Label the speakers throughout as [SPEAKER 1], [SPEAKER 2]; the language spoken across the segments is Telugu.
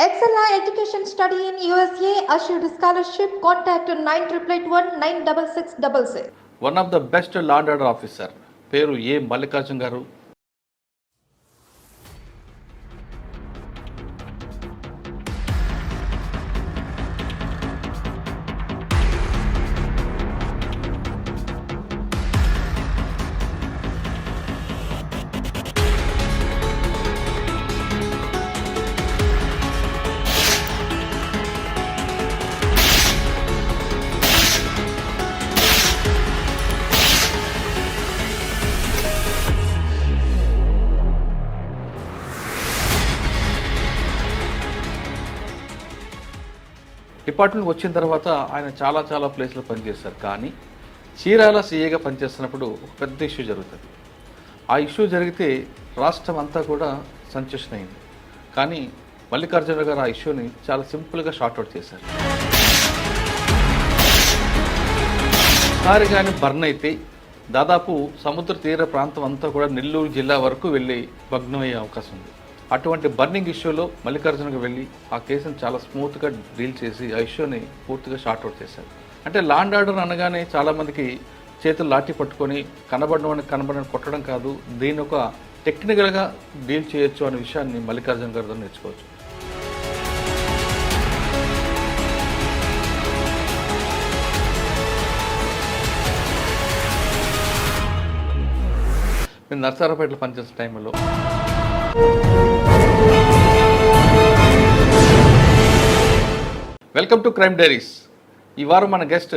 [SPEAKER 1] Excella Education Study in USA assured scholarship. Contact 9881
[SPEAKER 2] one of the best law and order officer పేరు ఏ మల్లికార్జున్ గారు. డిపార్ట్మెంట్ వచ్చిన తర్వాత ఆయన చాలా ప్లేస్లో పనిచేశారు. కానీ చీరాల సీఏగా పనిచేస్తున్నప్పుడు ఒక పెద్ద ఇష్యూ జరుగుతుంది. ఆ ఇష్యూ జరిగితే రాష్ట్రం అంతా కూడా సంచలనం అయింది. కానీ మల్లికార్జున గారు ఆ ఇష్యూని చాలా సింపుల్గా షార్ట్అవుట్ చేశారు. ఒకసారి కానీ బర్న్ అయితే దాదాపు సముద్ర తీర ప్రాంతం అంతా కూడా నెల్లూరు జిల్లా వరకు వెళ్ళి భగ్నమయ్యే అవకాశం ఉంది. అటువంటి బర్నింగ్ ఇష్యూలో మల్లికార్జునకు వెళ్ళి ఆ కేసును చాలా స్మూత్గా డీల్ చేసి ఆ ఇష్యూని పూర్తిగా షార్ట్అవుట్ చేశారు. అంటే లా అండ్ ఆర్డర్ అనగానే చాలామందికి చేతులు లాఠీ పట్టుకొని కనబడని కొట్టడం కాదు, దీన్ని ఒక టెక్నికల్గా డీల్ చేయొచ్చు అనే విషయాన్ని మల్లికార్జున గారితో నేర్చుకోవచ్చు. నేను నర్సారావుపేటలో పనిచేసే టైంలో వెల్కమ్ టు క్రైమ్ డైరీస్. ఈ వారం మన guest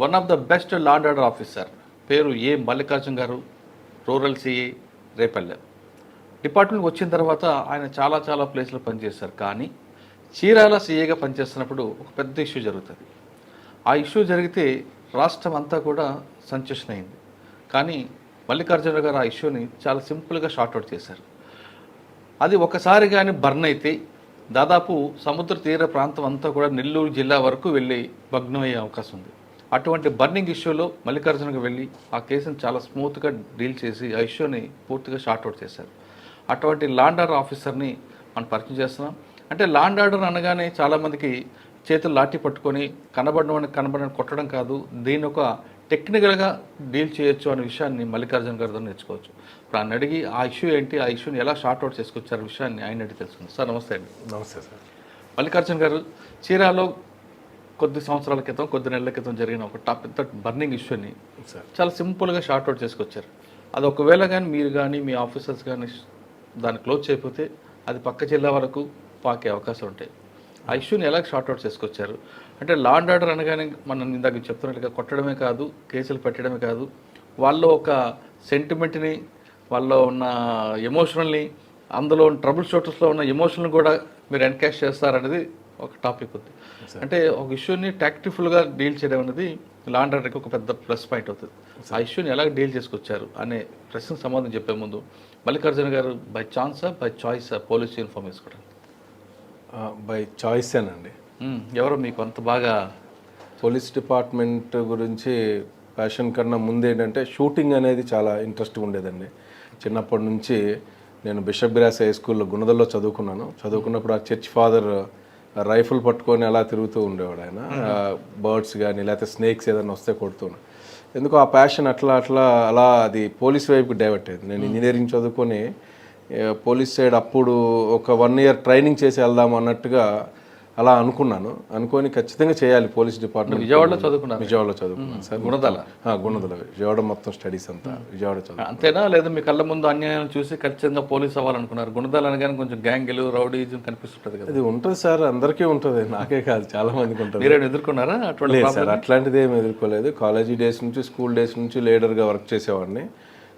[SPEAKER 2] one of the best law and order officer పేరు ఏ మల్లికార్జున్ గారు, రూరల్ సిఏ, రేపల్లె. డిపార్ట్మెంట్ వచ్చిన తర్వాత ఆయన చాలా ప్లేస్లో పనిచేశారు. కానీ చీరాల సీఏగా పనిచేస్తున్నప్పుడు ఒక పెద్ద ఇష్యూ జరుగుతుంది. ఆ ఇష్యూ జరిగితే రాష్ట్రం అంతా కూడా సంచలనం అయింది. కానీ మల్లికార్జున గారు ఆ ఇష్యూని చాలా సింపుల్గా షార్ట్అవుట్ చేశారు. అది ఒకసారి కానీ బర్న్ అయితే దాదాపు సముద్ర తీర ప్రాంతం అంతా కూడా నెల్లూరు జిల్లా వరకు వెళ్ళి భగ్నమయ్యే అవకాశం ఉంది. అటువంటి బర్నింగ్ ఇష్యూలో మల్లికార్జునకు వెళ్ళి ఆ కేసును చాలా స్మూత్గా డీల్ చేసి ఆ ఇష్యూని పూర్తిగా షార్ట్అవుట్ చేశారు. అటువంటి లా అండ్ ఆర్డర్ ఆఫీసర్ని మనం పరిచయం చేస్తున్నాం. అంటే లా అండ్ ఆర్డర్ అనగానే చాలామందికి చేతులు లాఠీ పట్టుకొని కనబడని కొట్టడం కాదు, దీన్ని ఒక టెక్నికల్గా డీల్ చేయొచ్చు అనే విషయాన్ని మల్లికార్జున గారితో నేర్చుకోవచ్చు. ఇప్పుడు ఆయన అడిగి ఆ ఇష్యూ ఏంటి, ఆ ఇష్యూని ఎలా షార్ట్అవుట్ చేసుకొచ్చారు విషయాన్ని ఆయన అడిగి తెలుసుకుంది. సార్ నమస్తే అండి.
[SPEAKER 3] నమస్తే సార్.
[SPEAKER 2] మల్లికార్జున గారు, చీరాలో కొద్ది సంవత్సరాల క్రితం, కొద్ది నెలల క్రితం జరిగిన ఒక పెద్ద బర్నింగ్ ఇష్యూని చాలా సింపుల్గా షార్ట్అవుట్ చేసుకొచ్చారు. అది ఒకవేళ కానీ మీరు కానీ మీ ఆఫీసర్స్ కానీ దాన్ని క్లోజ్ చేయకపోతే అది పక్క జిల్లా వరకు పాకే అవకాశం ఉంటాయి. ఆ ఇష్యూని ఎలా షార్ట్అవుట్ చేసుకొచ్చారు? అంటే లా అండ్ ఆర్డర్ అనగానే మనం ఇందాక చెప్తున్నట్టుగా కొట్టడమే కాదు, కేసులు పెట్టడమే కాదు, వాళ్ళు ఒక సెంటిమెంట్ని, వాళ్ళలో ఉన్న ఎమోషనల్ని, అందులో ట్రబుల్ షూటర్స్లో ఉన్న ఎమోషనల్ కూడా మీరు ఎన్కాష్ చేస్తారనేది ఒక టాపిక్ ఉంది. అంటే ఒక ఇష్యూని టాక్టిఫుల్గా డీల్ చేయడం అనేది లా అండ్ ఆర్డర్కి ఒక పెద్ద ప్లస్ పాయింట్ అవుతుంది. ఆ ఇష్యూని ఎలా డీల్ చేసుకొచ్చారు అనే ప్రశ్నకు సమాధానం చెప్పే ముందు మల్లికార్జున గారు బై ఛాన్సా బై చాయిసా పోలీస్ యూనిఫామ్ వేసుకోవడం?
[SPEAKER 3] బై చాయిసేనండి.
[SPEAKER 2] ఎవరో మీకు అంత బాగా
[SPEAKER 3] పోలీస్ డిపార్ట్మెంట్ గురించి ప్యాషన్ కన్నా ముందు ఏంటంటే షూటింగ్ అనేది చాలా ఇంట్రెస్ట్ ఉండేదండి. చిన్నప్పటి నుంచి నేను బిషప్ గ్రాస్ హై స్కూల్లో గుణదల్లో చదువుకున్నప్పుడు ఆ చర్చ్ ఫాదర్ రైఫిల్ పట్టుకొని అలా తిరుగుతూ ఉండేవాడు. ఆయన బర్డ్స్ కానీ లేకపోతే స్నేక్స్ ఏదైనా వస్తే కొడుతున్నాడు. ఎందుకో ఆ ప్యాషన్ అలా అది పోలీస్ వైపుకి డైవర్ట్ అయ్యింది. నేను ఇంజనీరింగ్ చదువుకొని పోలీస్ సైడ్ అప్పుడు ఒక 1 year ట్రైనింగ్ చేసి వెళ్దాం అన్నట్టుగా అలా అనుకొని ఖచ్చితంగా చేయాలి పోలీస్ డిపార్ట్మెంట్.
[SPEAKER 2] విజయవాడలో చదువుకున్నాను
[SPEAKER 3] సార్. గుణదల విజయవాడ మొత్తం స్టడీస్ అంతా విజయవాడ చదువు.
[SPEAKER 2] అంతేనా, లేదా మీ కళ్ళ ముందు అన్యాయం చూసి ఖచ్చితంగా పోలీస్ అవ్వాలనుకున్నారు? గుణదల అనగానే కొంచెం గ్యాంగులు, రౌడీజం కనిపిస్తుంటది కదా.
[SPEAKER 3] అది ఉంటుంది సార్, అందరికీ ఉంటుంది, నాకే కాదు చాలా మందికి ఉంటుంది.
[SPEAKER 2] మీరేమైనా ఎదుర్కొన్నారా?
[SPEAKER 3] లేదు సార్, అట్లాంటిది ఏమి ఎదుర్కోలేదు. కాలేజీ డేస్ నుంచి, స్కూల్ డేస్ నుంచి లీడర్గా వర్క్ చేసేవాడిని.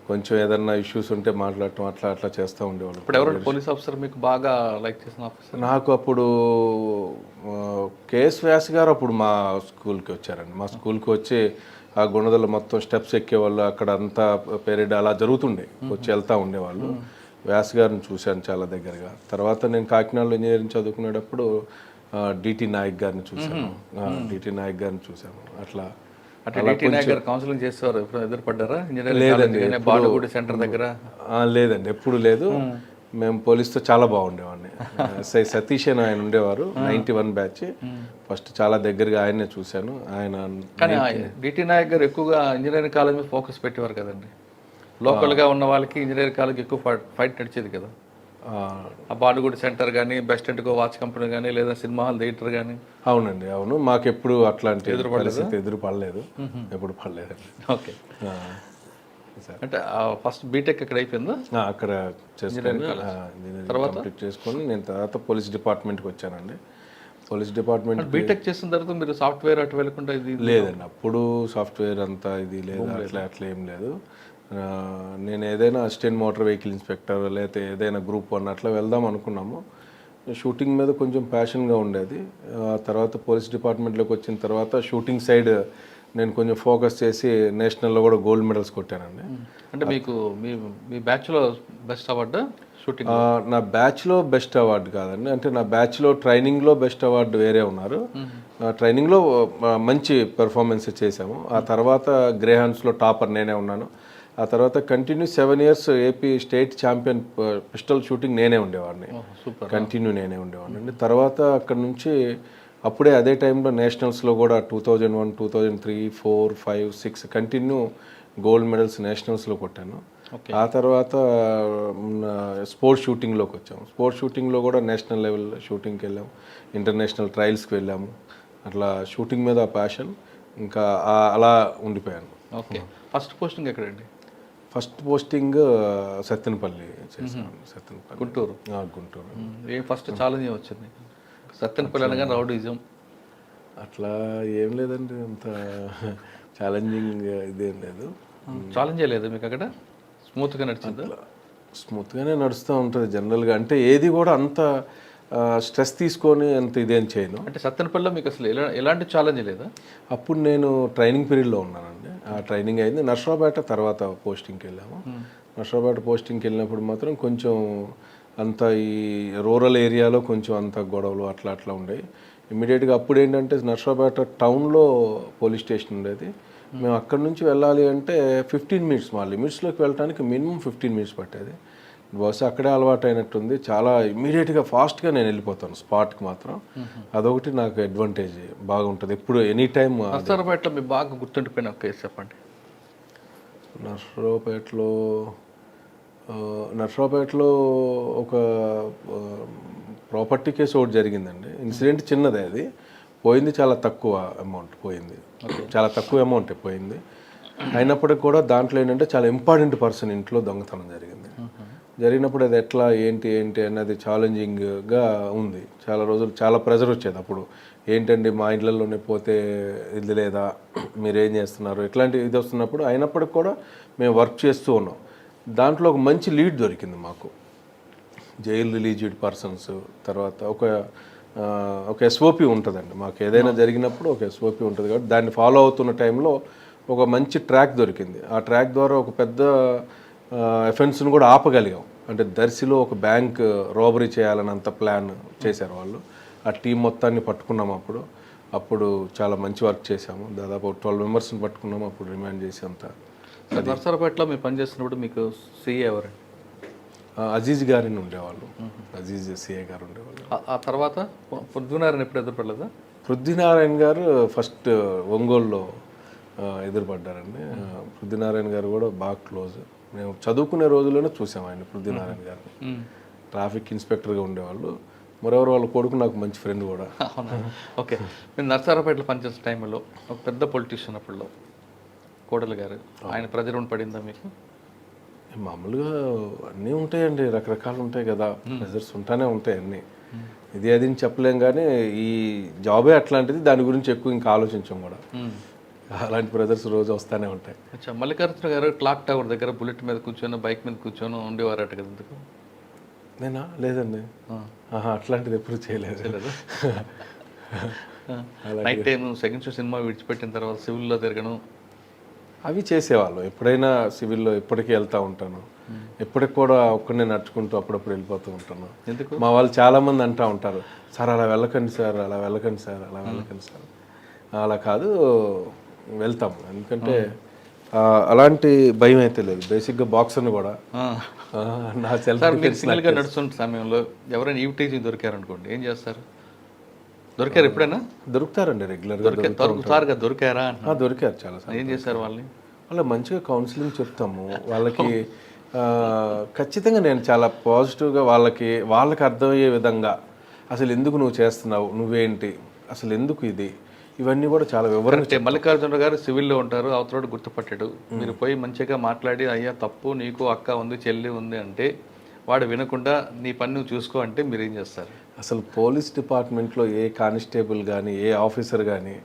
[SPEAKER 3] కొంచెం ఏదన్నా ఇష్యూస్ ఉంటే మాట్లాడటం అట్లా చేస్తూ ఉండేవాళ్ళు.
[SPEAKER 2] ఇప్పుడు ఎవరు పోలీస్ ఆఫీసర్ మీకు బాగా లైక్ చేసిన ఆఫీసర్?
[SPEAKER 3] నాకు అప్పుడు కేఎస్ వ్యాస్ గారు అప్పుడు మా స్కూల్కి వచ్చారండి. మా స్కూల్కి వచ్చి ఆ గుణదల మొత్తం స్టెప్స్ ఎక్కేవాళ్ళు, అక్కడ అంతా పెరేడ్ అలా జరుగుతుండే, వచ్చి వెళ్తూ ఉండేవాళ్ళు. వ్యాస్ గారిని చూశాను చాలా దగ్గరగా. తర్వాత నేను కాకినాడలో ఇంజనీరింగ్ చదువుకునేటప్పుడు డిటి నాయక్ గారిని చూశాను. అట్లా
[SPEAKER 2] కౌన్సిలింగ్ చేసేవారు. ఎప్పుడు ఎదురుపడ్డారా?
[SPEAKER 3] లేదండి,
[SPEAKER 2] బాలుగుడి సెంటర్ దగ్గర?
[SPEAKER 3] లేదండి, ఎప్పుడు లేదు. మేము పోలీస్తో చాలా బాగుండేవాడిని. ఎస్ఐ సతీష్ అని ఆయన ఉండేవారు, 91 బ్యాచ్. ఫస్ట్ చాలా దగ్గరగా ఆయన్నే చూశాను. ఆయన
[SPEAKER 2] కానీ డిటి నాయక్ గారు ఎక్కువగా ఇంజనీరింగ్ కాలేజ్ మీద ఫోకస్ పెట్టేవారు కదండి. లోకల్గా ఉన్న వాళ్ళకి ఇంజనీరింగ్ కాలేజ్ ఎక్కువ ఫైట్ నడిచేది కదా. ఆ బాలుగుడి సెంటర్ కానీ, best and go watch company కానీ, లేదా సినిమా హాల్ థియేటర్ కానీ.
[SPEAKER 3] అవునండి, అవును. మాకు ఎప్పుడు అట్లాంటి పరిస్థితి ఎదురు పడలేదు, ఎప్పుడు పడలేదండి.
[SPEAKER 2] ఓకే. అంటే ఫస్ట్ బీటెక్ అక్కడ అయిపోయిందా?
[SPEAKER 3] అక్కడ చేసుకొని కంప్లీట్ చేసుకొని నేను తర్వాత పోలీస్ డిపార్ట్మెంట్కి వచ్చానండి. పోలీస్ డిపార్ట్మెంట్
[SPEAKER 2] బీటెక్ చేసిన తర్వాత మీరు సాఫ్ట్వేర్ అటు వెళ్ళకుండా ఇది
[SPEAKER 3] లేదండి. అప్పుడు సాఫ్ట్వేర్ అంతా ఇది లేదు, అట్లా ఏం లేదు. నేను ఏదైనా అసిస్టెంట్ మోటార్ వెహికల్ ఇన్స్పెక్టర్ లేకపోతే ఏదైనా గ్రూప్ 1 అట్లా వెళ్దాం అనుకున్నాము. షూటింగ్ మీద కొంచెం ప్యాషన్గా ఉండేది. తర్వాత పోలీస్ డిపార్ట్మెంట్లోకి వచ్చిన తర్వాత షూటింగ్ సైడ్ నేను కొంచెం ఫోకస్ చేసి నేషనల్లో కూడా గోల్డ్ మెడల్స్ కొట్టానండి.
[SPEAKER 2] అంటే మీకు మీ బ్యాచ్లో బెస్ట్ అవార్డు షూటింగ్?
[SPEAKER 3] నా బ్యాచ్లో బెస్ట్ అవార్డు కాదండి, అంటే నా బ్యాచ్లో ట్రైనింగ్లో బెస్ట్ అవార్డు వేరే ఉన్నారు. ట్రైనింగ్లో మంచి పెర్ఫార్మెన్స్ చేశాము. ఆ తర్వాత గ్రేహాన్స్లో టాపర్ నేనే ఉన్నాను. ఆ తర్వాత continue 7 years AP state champion pistol shooting నేనే ఉండేవాడిని. కంటిన్యూ నేనే ఉండేవాడిని అండి. తర్వాత అక్కడ నుంచి అప్పుడే అదే టైంలో నేషనల్స్లో కూడా 2001, 2003, 4, 5, 6 కంటిన్యూ గోల్డ్ మెడల్స్ నేషనల్స్లో కొట్టాను. ఆ తర్వాత స్పోర్ట్స్ షూటింగ్లోకి వచ్చాము. స్పోర్ట్స్ షూటింగ్లో కూడా నేషనల్ లెవెల్ షూటింగ్కి వెళ్ళాము, ఇంటర్నేషనల్ ట్రయల్స్కి వెళ్ళాము. అట్లా షూటింగ్ మీద ప్యాషన్ ఇంకా అలా ఉండిపోయాను.
[SPEAKER 2] ఓకే. ఫస్ట్ పోస్టింగ్ ఎక్కడండి?
[SPEAKER 3] ఫస్ట్ పోస్టింగ్ సత్తెనపల్లి చేశాను. సత్తెనపల్లి,
[SPEAKER 2] గుంటూరు.
[SPEAKER 3] గుంటూరు.
[SPEAKER 2] ఏ ఫస్ట్ ఛాలెంజ్ వచ్చింది? సత్తెనపల్లి అనగానే రౌడీజం
[SPEAKER 3] అట్లా ఏం లేదండి, అంత ఛాలెంజింగ్ ఇదేం లేదు.
[SPEAKER 2] ఛాలెంజ్ లేదు మీకు అక్కడ? స్మూత్గా నడిచిందా?
[SPEAKER 3] స్మూత్గానే నడుస్తూ ఉంటుంది జనరల్గా. అంటే ఏది కూడా అంత స్ట్రెస్ తీసుకొని అంత ఇదేం చేయను.
[SPEAKER 2] అంటే సత్తెనపల్లిలో మీకు అసలు ఎలాంటి ఛాలెంజ్ లేదా?
[SPEAKER 3] అప్పుడు నేను ట్రైనింగ్ పీరియడ్లో ఉన్నానండి. ఆ ట్రైనింగ్ అయింది. నర్సరావుపేట తర్వాత పోస్టింగ్కి వెళ్ళాము. నర్సరావుపేట పోస్టింగ్కి వెళ్ళినప్పుడు మాత్రం కొంచెం అంత ఈ రూరల్ ఏరియాలో కొంచెం అంత గొడవలు అట్లా ఉండేవి. ఇమ్మీడియట్గా అప్పుడు ఏంటంటే నర్సరావుపేట టౌన్లో పోలీస్ స్టేషన్ ఉండేది. మేము అక్కడ నుంచి వెళ్ళాలి అంటే 15 మినిట్స్, మా లిమిట్స్లోకి వెళ్ళడానికి మినిమం 15 మినిట్స్ పట్టేది. బహుశా అక్కడే అలవాటు అయినట్టుంది. చాలా ఇమ్మీడియట్గా ఫాస్ట్గా నేను వెళ్ళిపోతాను స్పాట్కి మాత్రం. అదొకటి నాకు అడ్వాంటేజ్ బాగుంటుంది ఎప్పుడు, ఎనీ టైమ్.
[SPEAKER 2] నర్సరావుపేటలో మీకు బాగా గుర్తుండిపోయిన ఒక కేసు చెప్పండి.
[SPEAKER 3] నర్సరావుపేటలో ఒక ప్రాపర్టీ కేసు ఒకటి జరిగిందండి. ఇన్సిడెంట్ చిన్నదే, అది పోయింది చాలా తక్కువ అమౌంట్ పోయింది, చాలా తక్కువ అమౌంటే పోయింది. అయినప్పటికీ కూడా దాంట్లో ఏంటంటే చాలా ఇంపార్టెంట్ పర్సన్ ఇంట్లో దొంగతనం జరిగినప్పుడు అది ఎట్లా ఏంటి అన్నది ఛాలెంజింగ్గా ఉంది. చాలా రోజులు చాలా ప్రెజర్ వచ్చేది. అప్పుడు ఏంటండి మా ఇండ్లలోనే పోతే ఇది లేదా, మీరేం చేస్తున్నారు, ఇట్లాంటి ఇది వస్తున్నప్పుడు. అయినప్పటికి కూడా మేము వర్క్ చేస్తూ ఉన్నాం. దాంట్లో ఒక మంచి లీడ్ దొరికింది మాకు, జైలు రిలీజ్డ్ పర్సన్స్. తర్వాత ఒక ఎస్ఓపి ఉంటుందండి మాకు, ఏదైనా జరిగినప్పుడు ఒక ఎస్ఓపి ఉంటుంది కాబట్టి దాన్ని ఫాలో అవుతున్న టైంలో ఒక మంచి ట్రాక్ దొరికింది. ఆ ట్రాక్ ద్వారా ఒక పెద్ద ఎఫెన్స్ను కూడా ఆపగలిగాం. అంటే దర్శిలో ఒక బ్యాంక్ రాబరీ చేయాలన్నంత ప్లాన్ చేశారు వాళ్ళు. ఆ టీం మొత్తాన్ని పట్టుకున్నాము. అప్పుడు చాలా మంచి వర్క్ చేశాము. దాదాపు 12 మెంబర్స్ని పట్టుకున్నాము. అప్పుడు రిమాండ్ చేసి అంతా.
[SPEAKER 2] నర్సరావుపేటలో మీరు పనిచేస్తున్నప్పుడు మీకు సిఏ ఎవరు?
[SPEAKER 3] అజీజ్ గారిని ఉండేవాళ్ళు. అజీజ్ సిఏ గారు ఉండేవాళ్ళు.
[SPEAKER 2] ఆ తర్వాత పృథ్వీనారాయణ ఎప్పుడు ఎదురుపడలేదా?
[SPEAKER 3] పృథ్వీనారాయణ గారు ఫస్ట్ ఒంగోలులో ఎదురుపడ్డారండి. పృథ్వీనారాయణ గారు కూడా బాగా క్లోజ్. మేము చదువుకునే రోజుల్లోనే చూసాం ఆయన, పృథ్వీనారాయణ గారిని. ట్రాఫిక్ ఇన్స్పెక్టర్గా ఉండేవాళ్ళు. మరెవరు వాళ్ళ కొడుకు నాకు మంచి ఫ్రెండ్ కూడా.
[SPEAKER 2] ఓకే. మీరు నర్సరావుపేటలో పనిచేసే టైంలో ఒక పెద్ద పొలిటీషియన్ అప్పుడు కోడలు గారు, ఆయన ప్రెజర్ పడిందా మీకు?
[SPEAKER 3] మామూలుగా అన్నీ ఉంటాయండి, రకరకాలు ఉంటాయి కదా, ప్రెజర్స్ ఉంటానే ఉంటాయి అన్నీ. ఇది అది చెప్పలేం, కానీ ఈ జాబే అట్లాంటిది, దాని గురించి ఎక్కువ ఇంకా ఆలోచించాం కూడా. అలాంటి ప్రెజర్స్ రోజు వస్తూనే ఉంటాయి.
[SPEAKER 2] అచ్చా, మల్లికార్జున గారు క్లాక్ టవర్ దగ్గర బుల్లెట్ మీద కూర్చొని బైక్ మీద కూర్చొని ఉండేవారట కదా, ఎందుకు?
[SPEAKER 3] నేనా? లేదండి, అట్లాంటిది ఎప్పుడు చేయలేదు.
[SPEAKER 2] Night time second show cinema విడిచిపెట్టిన తర్వాత సివిల్లో తిరగడం
[SPEAKER 3] అవి చేసేవాళ్ళు. ఎప్పుడైనా సివిల్లో ఎప్పటికీ వెళ్తూ ఉంటాను. ఎప్పటికి కూడా ఒక్కడనే నడుచుకుంటూ అప్పుడప్పుడు వెళ్ళిపోతూ ఉంటాను.
[SPEAKER 2] ఎందుకు?
[SPEAKER 3] మా వాళ్ళు చాలామంది అంటూ ఉంటారు, సార్ అలా వెళ్ళకండి సార్, అలా వెళ్ళకండి సార్, అలా వెళ్ళకండి సార్. అలా కాదు, వెళ్తాము. ఎందుకంటే అలాంటి భయం అయితే లేదు. బేసిక్గా బాక్సర్ని కూడా నా సెల్ఫ్
[SPEAKER 2] సార్ మీరు
[SPEAKER 3] డిఫెన్స్
[SPEAKER 2] సింగిల్గా నడుస్తున్న సమయంలో ఎవరైనా ఈవిటీజింగ్ దొరికారనుకోండి ఏం చేస్తారు? దొరికారు ఎప్పుడైనా?
[SPEAKER 3] దొరుకుతారండి రెగ్యులర్గా
[SPEAKER 2] దొరుకుతారుగా దొరికారా అంటున్నా.
[SPEAKER 3] దొరికారు చాలా సార్.
[SPEAKER 2] ఏం చేశారు వాళ్ళని?
[SPEAKER 3] వాళ్ళకి మంచిగా కౌన్సిలింగ్ చెప్తాము వాళ్ళకి. ఖచ్చితంగా నేను చాలా పాజిటివ్గా వాళ్ళకి అర్థమయ్యే విధంగా అసలు ఎందుకు నువ్వు చేస్తున్నావు, నువ్వేంటి, అసలు ఎందుకు ఇది, ఇవన్నీ కూడా చాలా వివరంగా.
[SPEAKER 2] అంటే మల్లికార్జున గారు సివిల్లో ఉంటారు, అవతలోడు గుర్తుపట్టాడు, మీరు పోయి మంచిగా మాట్లాడి అయ్యా తప్పు నీకు అక్క ఉంది చెల్లి ఉంది అంటే వాడు వినకుండా నీ పని నువ్వు చూసుకో అంటే మీరు ఏం చేస్తారు?
[SPEAKER 3] అసలు పోలీస్ డిపార్ట్మెంట్లో ఏ కానిస్టేబుల్ కానీ ఏ ఆఫీసర్ కానీ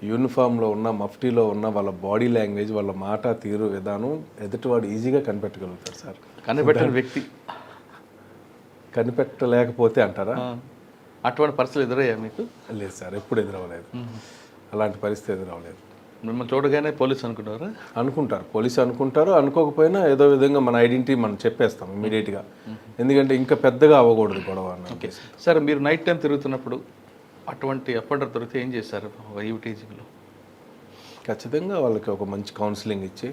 [SPEAKER 3] యూనిఫామ్లో ఉన్న మఫ్టీలో ఉన్న వాళ్ళ బాడీ లాంగ్వేజ్, వాళ్ళ మాట తీరు విధానం ఎదుటివాడు ఈజీగా కనిపెట్టగలుగుతారు సార్.
[SPEAKER 2] కనిపెట్టిన వ్యక్తి
[SPEAKER 3] కనిపెట్టలేకపోతే అంటారా?
[SPEAKER 2] అటువంటి పరిస్థితులు ఎదురయ్యా మీకు?
[SPEAKER 3] లేదు సార్, ఎప్పుడు ఎదురవ్వలేదు, అలాంటి పరిస్థితి ఎదురవ్వలేదు.
[SPEAKER 2] మిమ్మల్ని చూడగానే పోలీస్ అనుకున్నారా?
[SPEAKER 3] అనుకుంటారు, పోలీసు అనుకుంటారు, అనుకోకపోయినా ఏదో విధంగా మన ఐడెంటిటీ మనం చెప్పేస్తాం ఇమీడియట్గా, ఎందుకంటే ఇంకా పెద్దగా అవ్వకూడదు గొడవ అన్న.
[SPEAKER 2] ఓకే సార్, మీరు నైట్ టైం తిరుగుతున్నప్పుడు అటువంటి అప్పటి దొరికితే ఏం చేశారు ఈవిటీజింగ్లో?
[SPEAKER 3] ఖచ్చితంగా వాళ్ళకి ఒక మంచి కౌన్సిలింగ్ ఇచ్చి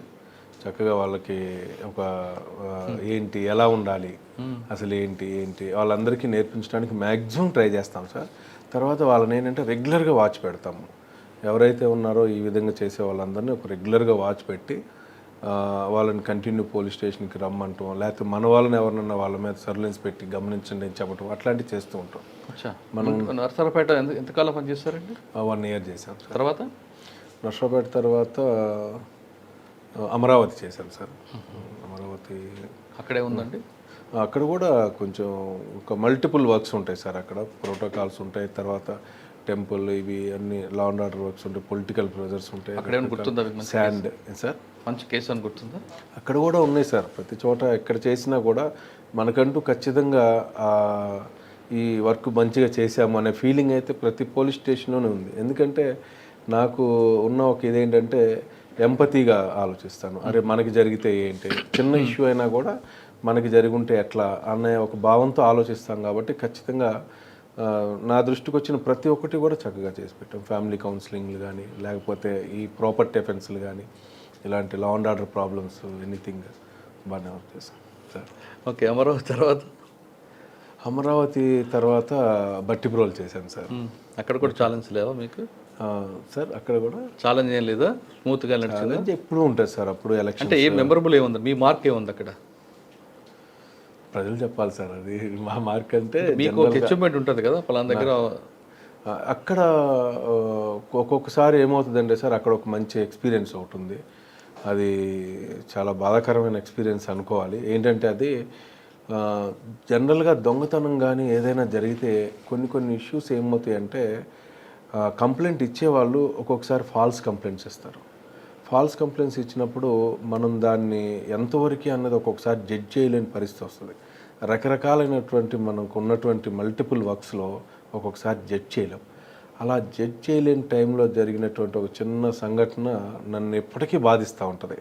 [SPEAKER 3] చక్కగా వాళ్ళకి ఒక ఏంటి ఎలా ఉండాలి అసలు ఏంటి వాళ్ళందరికీ నేర్పించడానికి మ్యాక్సిమం ట్రై చేస్తాం సార్. తర్వాత వాళ్ళని ఏంటంటే రెగ్యులర్గా వాచ్ పెడతాము. ఎవరైతే ఉన్నారో ఈ విధంగా చేసే వాళ్ళందరినీ ఒక రెగ్యులర్గా వాచ్ పెట్టి వాళ్ళని కంటిన్యూ పోలీస్ స్టేషన్కి రమ్మంటాం, లేకపోతే మన వాళ్ళని ఎవరినన్నా వాళ్ళ మీద సర్వేలెన్స్ పెట్టి గమనించండి అని చెప్పడం, అట్లాంటివి చేస్తూ ఉంటాం.
[SPEAKER 2] మనం నర్సరావుపేట ఎంతకాలం పనిచేస్తారండి?
[SPEAKER 3] 1 year చేశాం సార్.
[SPEAKER 2] తర్వాత
[SPEAKER 3] నర్సరావుపేట తర్వాత అమరావతి చేశాను సార్. అమరావతి
[SPEAKER 2] అక్కడే ఉందండి.
[SPEAKER 3] అక్కడ కూడా కొంచెం ఒక మల్టిపుల్ వర్క్స్ ఉంటాయి సార్. అక్కడ ప్రోటోకాల్స్ ఉంటాయి, తర్వాత టెంపుల్ ఇవి అన్ని లా అండ్ ఆర్డర్ వర్క్స్ ఉంటాయి, పొలిటికల్ ప్రెజర్స్ ఉంటాయి.
[SPEAKER 2] అక్కడ గుర్తుందా
[SPEAKER 3] శాండ్ సార్?
[SPEAKER 2] మంచి కేసు అని గుర్తుందా?
[SPEAKER 3] అక్కడ కూడా ఉన్నాయి సార్. ప్రతి చోట ఎక్కడ చేసినా కూడా మనకంటూ ఖచ్చితంగా ఈ వర్క్ మంచిగా చేశాము అనే ఫీలింగ్ అయితే ప్రతి పోలీస్ స్టేషన్లోనే ఉంది. ఎందుకంటే నాకు ఉన్న ఒక ఇదేంటంటే ఎంపతిగా ఆలోచిస్తాను. అరే మనకి జరిగితే ఏంటి, చిన్న ఇష్యూ అయినా కూడా మనకి జరుగుంటే ఎట్లా అనే ఒక భావంతో ఆలోచిస్తాం. కాబట్టి ఖచ్చితంగా నా దృష్టికి వచ్చిన ప్రతి ఒక్కటి కూడా చక్కగా చేసి పెట్టాం. ఫ్యామిలీ కౌన్సిలింగ్లు కానీ, లేకపోతే ఈ ప్రాపర్టీ అఫెన్స్లు కానీ, ఇలాంటి law and order problems anything బాగానే వర్క్ చేస్తాం సార్.
[SPEAKER 2] ఓకే,
[SPEAKER 3] అమరావతి తర్వాత బట్టిప్రోలు చేశాను సార్.
[SPEAKER 2] అక్కడ కూడా ఛాలెంజ్ లేవా మీకు
[SPEAKER 3] సార్? అక్కడ కూడా
[SPEAKER 2] ఛాలెంజ్ ఏం లేదా? స్మూత్గా నడిచింది?
[SPEAKER 3] ఎప్పుడు ఉంటుంది సార్. అప్పుడు ఎలక్షన్
[SPEAKER 2] అంటే ఏ మెమరబుల్ ఏముంది, మీ మార్క్ ఏముంది అక్కడ?
[SPEAKER 3] ప్రజలు చెప్పాలి సార్. అది మా మార్క్ అంటే
[SPEAKER 2] మీకు ఒక అచీవ్మెంట్ ఉంటుంది కదా పలానా దగ్గర.
[SPEAKER 3] అక్కడ ఒక్కొక్కసారి ఏమవుతుందంటే సార్, అక్కడ ఒక మంచి ఎక్స్పీరియన్స్ ఒకటి ఉంది. అది చాలా బాధాకరమైన ఎక్స్పీరియన్స్ అనుకోవాలి. ఏంటంటే అది జనరల్గా దొంగతనం కానీ ఏదైనా జరిగితే కొన్ని ఇష్యూస్ ఏమవుతాయి అంటే కంప్లైంట్ ఇచ్చేవాళ్ళు ఒక్కొక్కసారి ఫాల్స్ కంప్లైంట్స్ ఇస్తారు. ఫాల్స్ కంప్లైంట్స్ ఇచ్చినప్పుడు మనం దాన్ని ఎంతవరకు అన్నది ఒక్కొక్కసారి జడ్జ్ చేయలేని పరిస్థితి వస్తుంది. రకరకాలైనటువంటి మనకు ఉన్నటువంటి మల్టిపుల్ వర్క్స్లో ఒక్కొక్కసారి జడ్జ్ చేయలేం. అలా జడ్జ్ చేయలేని టైంలో జరిగినటువంటి ఒక చిన్న సంఘటన నన్ను ఎప్పటికీ బాధిస్తూ ఉంటుంది.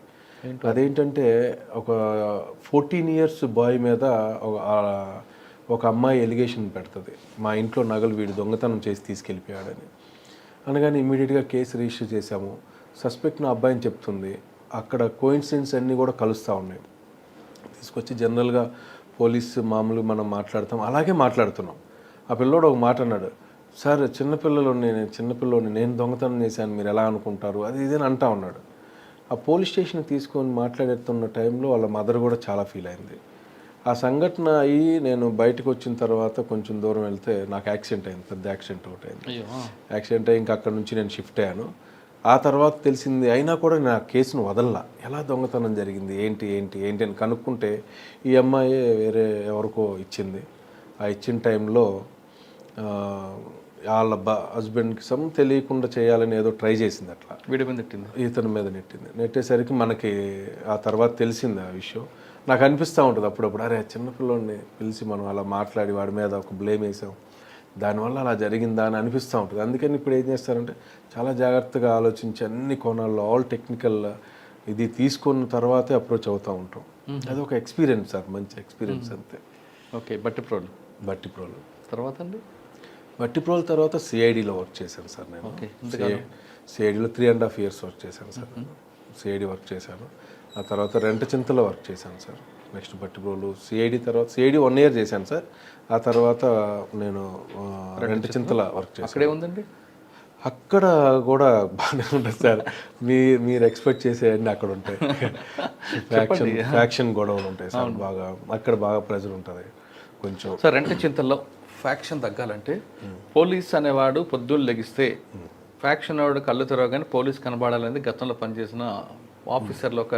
[SPEAKER 3] అదేంటంటే ఒక 14 years బాయ్ మీద ఒక అమ్మాయి ఎలిగేషన్ పెడుతుంది, మా ఇంట్లో నగలు వీడు దొంగతనం చేసి తీసుకెళ్ళిపోయాడని. అనగానే ఇమీడియట్గా కేసు రిజిస్టర్ చేశాము. సస్పెక్ట్ నా అబ్బాయిని చెప్తుంది. అక్కడ కోయిన్సిడెంట్స్ అన్నీ కూడా కలుస్తూ ఉన్నాయి. తీసుకొచ్చి జనరల్గా పోలీస్ మామూలుగా మనం మాట్లాడతాం, అలాగే మాట్లాడుతున్నాం. ఆ పిల్లోడు ఒక మాట అన్నాడు, సార్ చిన్నపిల్లోని నేను దొంగతనం చేశాను మీరు ఎలా అనుకుంటారు అది ఇదని అంటా ఉన్నాడు. ఆ పోలీస్ స్టేషన్ తీసుకొని మాట్లాడుతున్న టైంలో వాళ్ళ మదర్ కూడా చాలా ఫీల్ అయింది. ఆ సంఘటన అయ్యి నేను బయటకు వచ్చిన తర్వాత కొంచెం దూరం వెళ్తే నాకు యాక్సిడెంట్ అయింది, పెద్ద యాక్సిడెంట్ ఒకటి అయింది. యాక్సిడెంట్ అయ్యి ఇంకా అక్కడ నుంచి నేను షిఫ్ట్ అయ్యాను. ఆ తర్వాత తెలిసింది, అయినా కూడా నేను ఆ కేసును వదలలా. ఎలా దొంగతనం జరిగింది ఏంటి అని కనుక్కుంటే ఈ అమ్మాయి వేరే ఎవరికో ఇచ్చింది. ఆ ఇచ్చిన టైంలో వాళ్ళ హస్బెండ్కి తెలియకుండా చేయాలని ఏదో ట్రై చేసింది. అట్లా
[SPEAKER 2] వీడి మీద నెట్టింది,
[SPEAKER 3] ఇతని మీద నెట్టేసరికి మనకి ఆ తర్వాత తెలిసింది ఆ విషయం. నాకు అనిపిస్తూ ఉంటుంది అప్పుడప్పుడు, అరే చిన్నపిల్లోడిని పిలిచి మనం అలా మాట్లాడి వాడి మీద ఒక బ్లేమ్ వేసాం, దానివల్ల అలా జరిగిందా అని అనిపిస్తూ ఉంటుంది. అందుకని ఇప్పుడు ఏం చేస్తారంటే చాలా జాగ్రత్తగా ఆలోచించి అన్ని కోణాల్లో ఆల్ టెక్నికల్ ఇది తీసుకున్న తర్వాతే అప్రోచ్ అవుతూ ఉంటాం. అది ఒక ఎక్స్పీరియన్స్ సార్, మంచి ఎక్స్పీరియన్స్ అంతే.
[SPEAKER 2] ఓకే, బట్టిప్రోలు తర్వాత అండి?
[SPEAKER 3] బట్టిప్రోలు తర్వాత సిఐడిలో వర్క్ చేశాను సార్ నేను. సిఐడిలో 3.5 years వర్క్ చేశాను సార్. సిఐడి వర్క్ చేశాను. ఆ తర్వాత రెంటచింతలో వర్క్ చేశాను సార్. నెక్స్ట్ బట్టిప్రోలు సిఐడి తర్వాత సిఐడి 1 year చేశాను సార్. ఆ తర్వాత నేను రెంటచింతల వర్క్ చేశాను.
[SPEAKER 2] అక్కడే ఉందండి.
[SPEAKER 3] అక్కడ కూడా బాగానే ఉంటుంది సార్. మీరు ఎక్స్పెక్ట్ చేసేవన్నీ అక్కడ ఉంటాయి. ఫ్యాక్షన్ గొడవలు ఉంటాయి సార్ బాగా. అక్కడ బాగా ప్రెజర్ ఉంటుంది కొంచెం.
[SPEAKER 2] సార్ రెంటచింతల్లో ఫ్యాక్షన్ తగ్గాలంటే పోలీస్ అనేవాడు పొద్దున్న లెగిస్తే ఫ్యాక్షన్ వాడు కళ్ళు తెరవగానే పోలీస్ కనబడాలనేది గతంలో పనిచేసిన ఆఫీసర్లు ఒక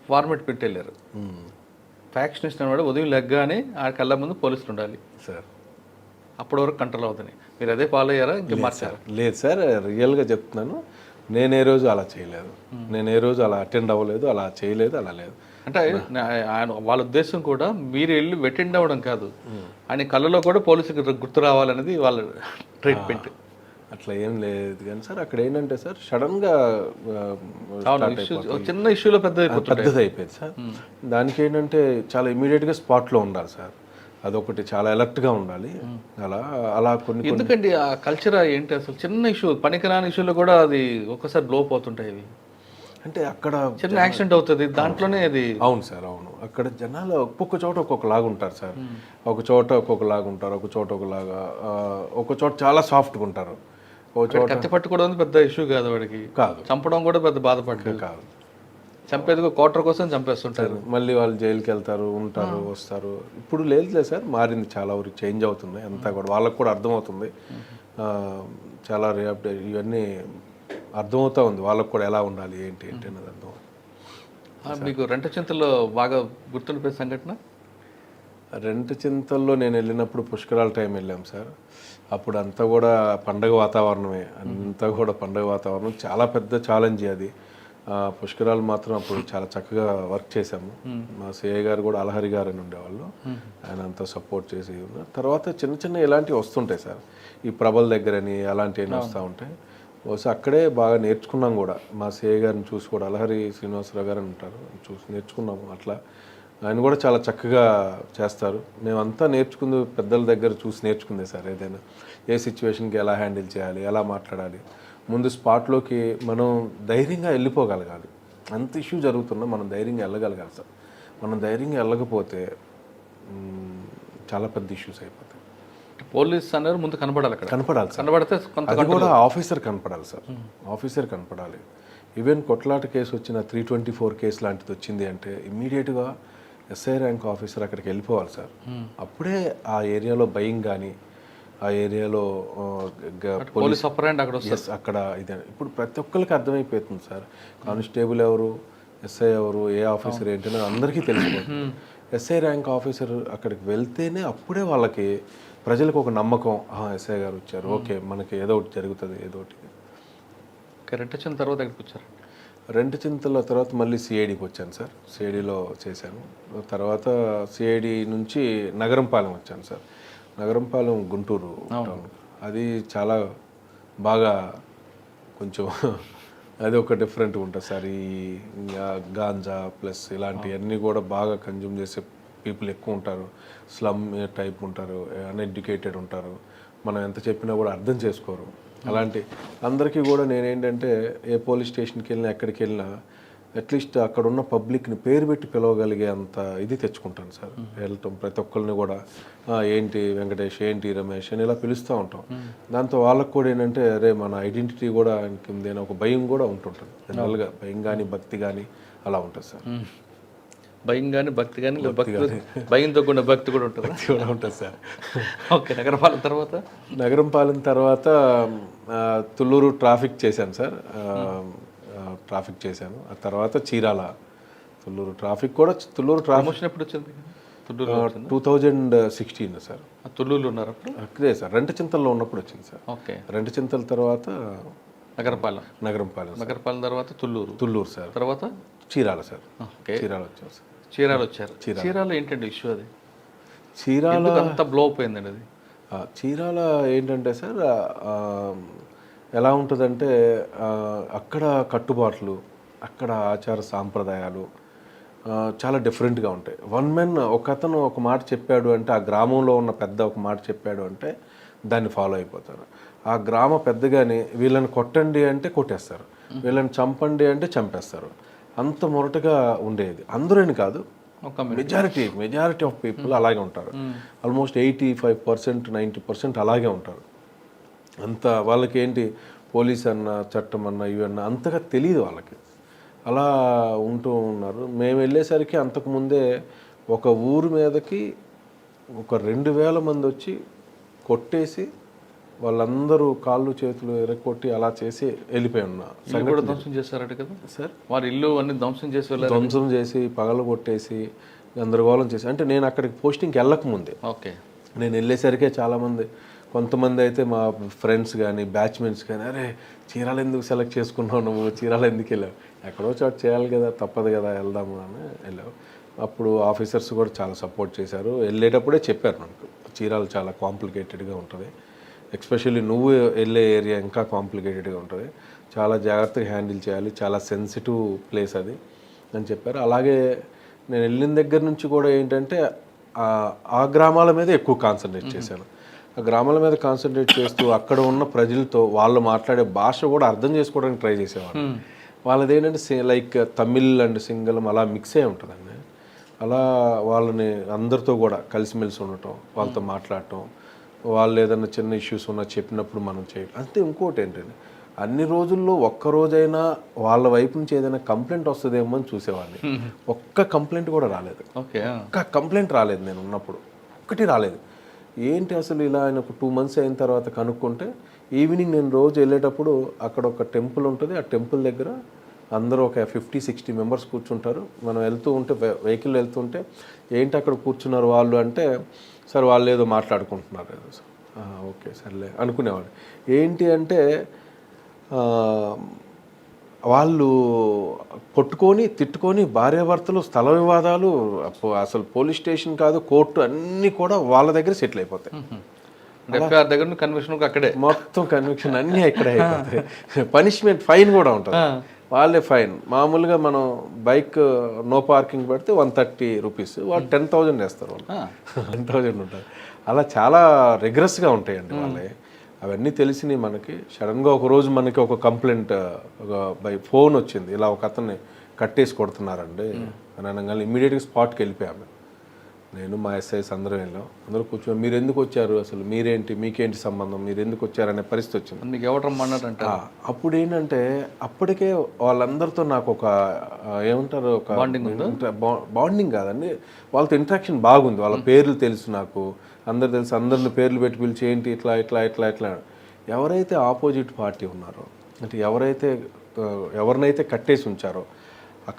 [SPEAKER 2] ఫార్మెట్ పెట్టి వెళ్ళారు. ఫ్యాక్షనిస్ట్ అనేవాడు ఉదయం లెగ్గానే ఆ కళ్ళ ముందు పోలీసులు ఉండాలి
[SPEAKER 3] సార్.
[SPEAKER 2] అప్పటి వరకు కంట్రోల్ అవుతుంది. మీరు అదే ఫాలో అయ్యారా ఇంకా మార్చారా?
[SPEAKER 3] లేదు సార్, రియల్గా చెప్తున్నాను. నేను ఏ రోజు అలా చేయలేదు, నేను ఏ రోజు అలా అటెండ్ అవ్వలేదు, అలా చేయలేదు, అలా లేదు.
[SPEAKER 2] అంటే వాళ్ళ ఉద్దేశం కూడా మీరు వెళ్ళి అటెండ్ అవ్వడం కాదు, ఆయన కళ్ళలో కూడా పోలీసుకి గుర్తు రావాలనేది వాళ్ళ ట్రీట్మెంట్.
[SPEAKER 3] అట్లా ఏం లేదు కానీ సార్ అక్కడ ఏంటంటే సార్ సడన్గా
[SPEAKER 2] చిన్న ఇష్యూలో
[SPEAKER 3] పెద్దది అయిపోయింది సార్. దానికి ఏంటంటే చాలా ఇమీడియట్గా స్పాట్లో ఉండాలి సార్. అదొకటి చాలా అలర్ట్గా ఉండాలి. అలా కొన్ని
[SPEAKER 2] ఎందుకండి ఆ కల్చర్ ఏంటి అసలు? చిన్న ఇష్యూ, పనికిరాని ఇష్యూలో కూడా అది ఒక్కసారి బ్లో అవుతుంటాయి. అవి
[SPEAKER 3] అంటే అక్కడ
[SPEAKER 2] చిన్న యాక్సిడెంట్ అవుతుంది, దాంట్లోనే అది.
[SPEAKER 3] అవును సార్, అవును. అక్కడ జనాలు ఒక్కొక్క చోట ఒక్కొక్కలాగా ఉంటారు సార్. ఒక చోట ఒక్కొక్కలాగా ఉంటారు, ఒక చోట ఒకలాగా, ఒక చోట చాలా సాఫ్ట్గా ఉంటారు. ఒక చోట
[SPEAKER 2] కత్తి పట్టుకోవడం పెద్ద ఇష్యూ కాదు వాడికి,
[SPEAKER 3] కాదు.
[SPEAKER 2] చంపడం కూడా పెద్ద బాధపడ్డాడు
[SPEAKER 3] కాదు.
[SPEAKER 2] చంపేది కోటర్ కోసం చంపేస్తుంటారు.
[SPEAKER 3] మళ్ళీ వాళ్ళు జైలుకి వెళ్తారు, ఉంటారు, వస్తారు. ఇప్పుడు లేదు సార్, మారింది, చాలా వరకు చేంజ్ అవుతుంది అంతా కూడా. వాళ్ళకు కూడా అర్థమవుతుంది, చాలా రియాప్డేట్ ఇవన్నీ అర్థమవుతా ఉంది వాళ్ళకు కూడా, ఎలా ఉండాలి ఏంటి ఏంటి అనేది అర్థం.
[SPEAKER 2] మీకు రెంటచింతల్లో బాగా గుర్తుండిపోయే సంఘటన?
[SPEAKER 3] రెంటచింతల్లో నేను వెళ్ళినప్పుడు పుష్కరాల టైం వెళ్ళాం సార్. అప్పుడు అంతా కూడా పండగ వాతావరణమే, అంతా కూడా పండగ వాతావరణం. చాలా పెద్ద ఛాలెంజ్ అది. పుష్కరాలు మాత్రం అప్పుడు చాలా చక్కగా వర్క్ చేశాము. మా సిఐ గారు కూడా అలహరి గారు అని ఉండేవాళ్ళు, ఆయన అంతా సపోర్ట్ చేసి ఉన్నారు. తర్వాత చిన్న చిన్న ఇలాంటివి వస్తుంటాయి సార్, ఈ ప్రభల దగ్గరని అలాంటివి వస్తూ ఉంటాయి. బహుశా అక్కడే బాగా నేర్చుకున్నాం కూడా. మా సిఐ గారిని చూసి కూడా, అలహరి శ్రీనివాసరావు గారు అని ఉంటారు, చూసి నేర్చుకున్నాము. అట్లా ఆయన కూడా చాలా చక్కగా చేస్తారు. మేమంతా నేర్చుకుంది పెద్దల దగ్గర చూసి నేర్చుకుందే సార్. ఏదైనా ఏ సిచ్యువేషన్కి ఎలా హ్యాండిల్ చేయాలి, ఎలా మాట్లాడాలి, ముందు స్పాట్లోకి మనం ధైర్యంగా వెళ్ళిపోగలగాలి. అంత ఇష్యూ జరుగుతున్నా మనం ధైర్యంగా వెళ్ళగలగాలి సార్. మనం ధైర్యంగా వెళ్ళకపోతే చాలా పెద్ద ఇష్యూస్ అయిపోతాయి.
[SPEAKER 2] పోలీస్ అనేది ముందు కనపడాలి, అక్కడ
[SPEAKER 3] కనపడాలి సార్.
[SPEAKER 2] కనబడితే
[SPEAKER 3] అది కూడా ఆఫీసర్ కనపడాలి సార్, ఆఫీసర్ కనపడాలి. ఈవెన్ కొట్లాట కేసు వచ్చిన 324 కేసు లాంటిది వచ్చింది అంటే ఇమ్మీడియట్గా ఎస్ఐ ర్యాంక్ ఆఫీసర్ అక్కడికి వెళ్ళిపోవాలి సార్. అప్పుడే ఆ ఏరియాలో భయం కానీ, ఆ ఏరియాలో
[SPEAKER 2] పోలీస్ అక్కడ
[SPEAKER 3] అక్కడ ఇదే. ఇప్పుడు ప్రతి ఒక్కరికి అర్థమైపోతుంది సార్, కానిస్టేబుల్ ఎవరు, ఎస్ఐ ఎవరు, ఏ ఆఫీసర్ ఏంటనే అందరికీ తెలిసిపోతుంది. ఎస్ఐ ర్యాంక్ ఆఫీసర్ అక్కడికి వెళ్తేనే అప్పుడే వాళ్ళకి, ప్రజలకు ఒక నమ్మకం, ఎస్ఐ గారు వచ్చారు, ఓకే మనకి ఏదో ఒకటి జరుగుతుంది, ఏదో ఒకటి.
[SPEAKER 2] రెంటచింతల తర్వాత ఎక్కడికి వచ్చారు?
[SPEAKER 3] రెంటచింతల తర్వాత మళ్ళీ సిఐడికి వచ్చాను సార్. సిఐడిలో చేశాను. తర్వాత సిఐడి నుంచి నగరంపాలెం వచ్చాను సార్. నగరంపాలెం గుంటూరు టౌన్. అది చాలా బాగా కొంచెం అది ఒక డిఫరెంట్గా ఉంటుంది సార్. ఈ గాంజా ప్లస్ ఇలాంటివన్నీ కూడా బాగా కన్జ్యూమ్ చేసే పీపుల్ ఎక్కువ ఉంటారు. స్లమ్ టైప్ ఉంటారు, అన్ఎడ్యుకేటెడ్ ఉంటారు. మనం ఎంత చెప్పినా కూడా అర్థం చేసుకోరు. అలాంటి అందరికీ కూడా నేనేంటంటే ఏ పోలీస్ స్టేషన్కి వెళ్ళినా, ఎక్కడికి వెళ్ళినా అట్లీస్ట్ అక్కడ ఉన్న పబ్లిక్ని పేరు పెట్టి పిలవగలిగే అంత ఇది తెచ్చుకుంటాను సార్. వెళ్ళటం ప్రతి ఒక్కరిని కూడా ఏంటి వెంకటేష్, ఏంటి రమేష్ అని ఇలా పిలుస్తూ ఉంటాం. దాంతో వాళ్ళకు కూడా ఏంటంటే అరే మన ఐడెంటిటీ కూడా ఇంకేదైనా ఒక భయం కూడా ఉంటుంటుంది. జనరల్గా భయం కానీ భక్తి కానీ అలా ఉంటుంది సార్.
[SPEAKER 2] భయం కానీ భక్తి కానీ, భయంతో కూడిన భక్తి కూడా ఉంటుంది
[SPEAKER 3] సార్.
[SPEAKER 2] ఓకే. నగరంపాలెం తర్వాత?
[SPEAKER 3] నగరంపాలెం తర్వాత తుళ్ళూరు ట్రాఫిక్ చేశాను సార్. ట్రాఫిక్ చేశాను. ఆ తర్వాత చీరాల. తుళ్ళూరు ట్రాఫిక్
[SPEAKER 2] ఎప్పుడు వచ్చింది?
[SPEAKER 3] 2016 సార్.
[SPEAKER 2] తుళ్ళూరులో ఉన్నారు
[SPEAKER 3] అక్కడే సార్, రెంటచింతల్లో ఉన్నప్పుడు వచ్చింది సార్.
[SPEAKER 2] ఓకే.
[SPEAKER 3] రెంటచింతల తర్వాత
[SPEAKER 2] నగరంపాలెం తర్వాత
[SPEAKER 3] తుళ్ళూరు సార్.
[SPEAKER 2] తర్వాత
[SPEAKER 3] చీరాల సార్. చీరాల వచ్చారు సార్.
[SPEAKER 2] చీరాల ఏంటంటే ఇష్యూ అది?
[SPEAKER 3] చీరాల
[SPEAKER 2] అంతా బ్లో అయిపోయిందండి అది.
[SPEAKER 3] చీరాల ఏంటంటే సార్ ఎలా ఉంటుందంటే అక్కడ కట్టుబాట్లు, అక్కడ ఆచార సాంప్రదాయాలు చాలా డిఫరెంట్గా ఉంటాయి. వన్ మెన్ ఒకతను ఒక మాట చెప్పాడు అంటే, ఆ గ్రామంలో ఉన్న పెద్ద ఒక మాట చెప్పాడు అంటే దాన్ని ఫాలో అయిపోతారు. ఆ గ్రామ పెద్దగానే వీళ్ళని కొట్టండి అంటే కొట్టేస్తారు, వీళ్ళని చంపండి అంటే చంపేస్తారు. అంత మొరటగా ఉండేది. అందరని కాదు,
[SPEAKER 2] ఒక
[SPEAKER 3] మెజారిటీ ఆఫ్ పీపుల్ అలాగే ఉంటారు. ఆల్మోస్ట్ 85%, 90% అలాగే ఉంటారు. అంత వాళ్ళకి ఏంటి పోలీస్ అన్న చట్టం అన్న ఇవన్న అంతగా తెలియదు వాళ్ళకి, అలా ఉంటూ ఉన్నారు. మేము వెళ్ళేసరికి అంతకుముందే ఒక ఊరు మీదకి ఒక 2000 మంది వచ్చి కొట్టేసి వాళ్ళందరూ కాళ్ళు చేతులు ఎరగొట్టి అలా చేసి వెళ్ళిపోయి ఉన్నా.
[SPEAKER 2] కూడా ధ్వంసం చేశారట కదా
[SPEAKER 3] సార్,
[SPEAKER 2] వారి ఇల్లు అన్ని ధ్వంసం చేసి వెళ్ళారు.
[SPEAKER 3] ధ్వంసం చేసి పగలు కొట్టేసి గందరగోళం చేసి, అంటే నేను అక్కడికి పోస్టింగ్కి వెళ్ళకముందే,
[SPEAKER 2] ఓకే,
[SPEAKER 3] నేను వెళ్ళేసరికే చాలామంది, కొంతమంది అయితే మా ఫ్రెండ్స్ కానీ బ్యాచ్మెంట్స్ కానీ, అరే చీరాలు ఎందుకు సెలెక్ట్ చేసుకున్నావు నువ్వు, చీరాలు ఎందుకు వెళ్ళావు, ఎక్కడో చోటు చేయాలి కదా, తప్పదు కదా వెళ్దాము అని వెళ్ళావు. అప్పుడు ఆఫీసర్స్ కూడా చాలా సపోర్ట్ చేశారు. వెళ్ళేటప్పుడే చెప్పారు నాకు, చీరాలు చాలా కాంప్లికేటెడ్గా ఉంటుంది, ఎస్పెషల్లీ నువ్వు వెళ్ళే ఏరియా ఇంకా కాంప్లికేటెడ్గా ఉంటుంది, చాలా జాగ్రత్తగా హ్యాండిల్ చేయాలి, చాలా సెన్సిటివ్ ప్లేస్ అది అని చెప్పారు. అలాగే నేను వెళ్ళిన దగ్గర నుంచి కూడా ఏంటంటే ఆ గ్రామాల మీద ఎక్కువ కాన్సన్ట్రేట్ చేశాను. ఆ గ్రామాల మీద కాన్సన్ట్రేట్ చేస్తూ అక్కడ ఉన్న ప్రజలతో వాళ్ళు మాట్లాడే భాష కూడా అర్థం చేసుకోవడానికి ట్రై చేసేవాళ్ళు. వాళ్ళది ఏంటంటే లైక్ తమిళ్ అండ్ సింగళం అలా మిక్స్ అయి ఉంటుందండి. అలా వాళ్ళని అందరితో కూడా కలిసిమెలిసి ఉండటం, వాళ్ళతో మాట్లాడటం, వాళ్ళు ఏదైనా చిన్న ఇష్యూస్ ఉన్నా చెప్పినప్పుడు మనం చేయడం. అంతే. ఇంకోటి ఏంటంటే అన్ని రోజుల్లో ఒక్కరోజైనా వాళ్ళ వైపు నుంచి ఏదైనా కంప్లైంట్ వస్తుందేమో అని చూసేవాడిని. ఒక్క కంప్లైంట్ కూడా రాలేదు.
[SPEAKER 2] ఓకే,
[SPEAKER 3] ఒక్క కంప్లైంట్ రాలేదు నేను ఉన్నప్పుడు, ఒక్కటి రాలేదు. ఏంటి అసలు ఇలా ఆయన ఒక 2 months అయిన తర్వాత కనుక్కుంటే, ఈవినింగ్ నేను రోజు వెళ్ళేటప్పుడు అక్కడ ఒక టెంపుల్ ఉంటుంది, ఆ టెంపుల్ దగ్గర అందరూ ఒక 50-60 మెంబర్స్ కూర్చుంటారు. మనం వెళ్తూ ఉంటే వెహికల్ వెళ్తుంటే ఏంటి అక్కడ కూర్చున్నారు వాళ్ళు అంటే, సార్ వాళ్ళు ఏదో మాట్లాడుకుంటున్నారు ఏదో. ఓకే సర్లే అనుకునేవాడు. ఏంటి అంటే వాళ్ళు కొట్టుకొని తిట్టుకొని భార్యాభర్తలు, స్థల వివాదాలు, అసలు పోలీస్ స్టేషన్ కాదు కోర్టు అన్నీ కూడా వాళ్ళ దగ్గర సెటిల్ అయిపోతాయి.
[SPEAKER 2] దగ్గర కన్విక్షన్ అక్కడే,
[SPEAKER 3] మొత్తం కన్విక్షన్ అన్నీ ఇక్కడే అయిపోతాయి. పనిష్మెంట్ ఫైన్ కూడా ఉంటుంది, వాళ్ళే ఫైన్. మామూలుగా మనం బైక్ నో పార్కింగ్ పెడితే 130 రూపీస్, వాళ్ళు 10,000 వేస్తారు, వాళ్ళు 10,000 ఉంటుంది. అలా చాలా రిగ్రెస్గా ఉంటాయండి వాళ్ళే. అవన్నీ తెలిసినాయి మనకి. సడన్గా ఒకరోజు మనకి ఒక కంప్లైంట్ బై ఫోన్ వచ్చింది, ఇలా ఒక అతన్ని కట్టేసి కొడుతున్నారండి అని అనగానే ఇమ్మీడియట్గా స్పాట్కి వెళ్ళిపోయాము. నేను మా ఎస్ఐస్ అందరం వెళ్ళాం. అందరూ కూర్చొని మీరు ఎందుకు వచ్చారు, అసలు మీరేంటి, మీకేంటి సంబంధం, మీరు ఎందుకు వచ్చారనే పరిస్థితి వచ్చింది.
[SPEAKER 2] మీకు ఎవరు రమ్మన్నారంట.
[SPEAKER 3] అప్పుడు ఏంటంటే అప్పటికే వాళ్ళందరితో నాకు ఒక ఏమంటారు, ఒక బాండింగ్ కాదండి, వాళ్ళతో ఇంట్రాక్షన్ బాగుంది. వాళ్ళ పేర్లు తెలుసు నాకు, అందరు తెలుసు, అందరిని పేర్లు పెట్టి పిలిచి ఏంటి ఇట్లా ఇట్లా ఇట్లా ఇట్లా. ఎవరైతే ఆపోజిట్ పార్టీ ఉన్నారో, అంటే ఎవరినైతే కట్టేసి ఉంచారో, ఆ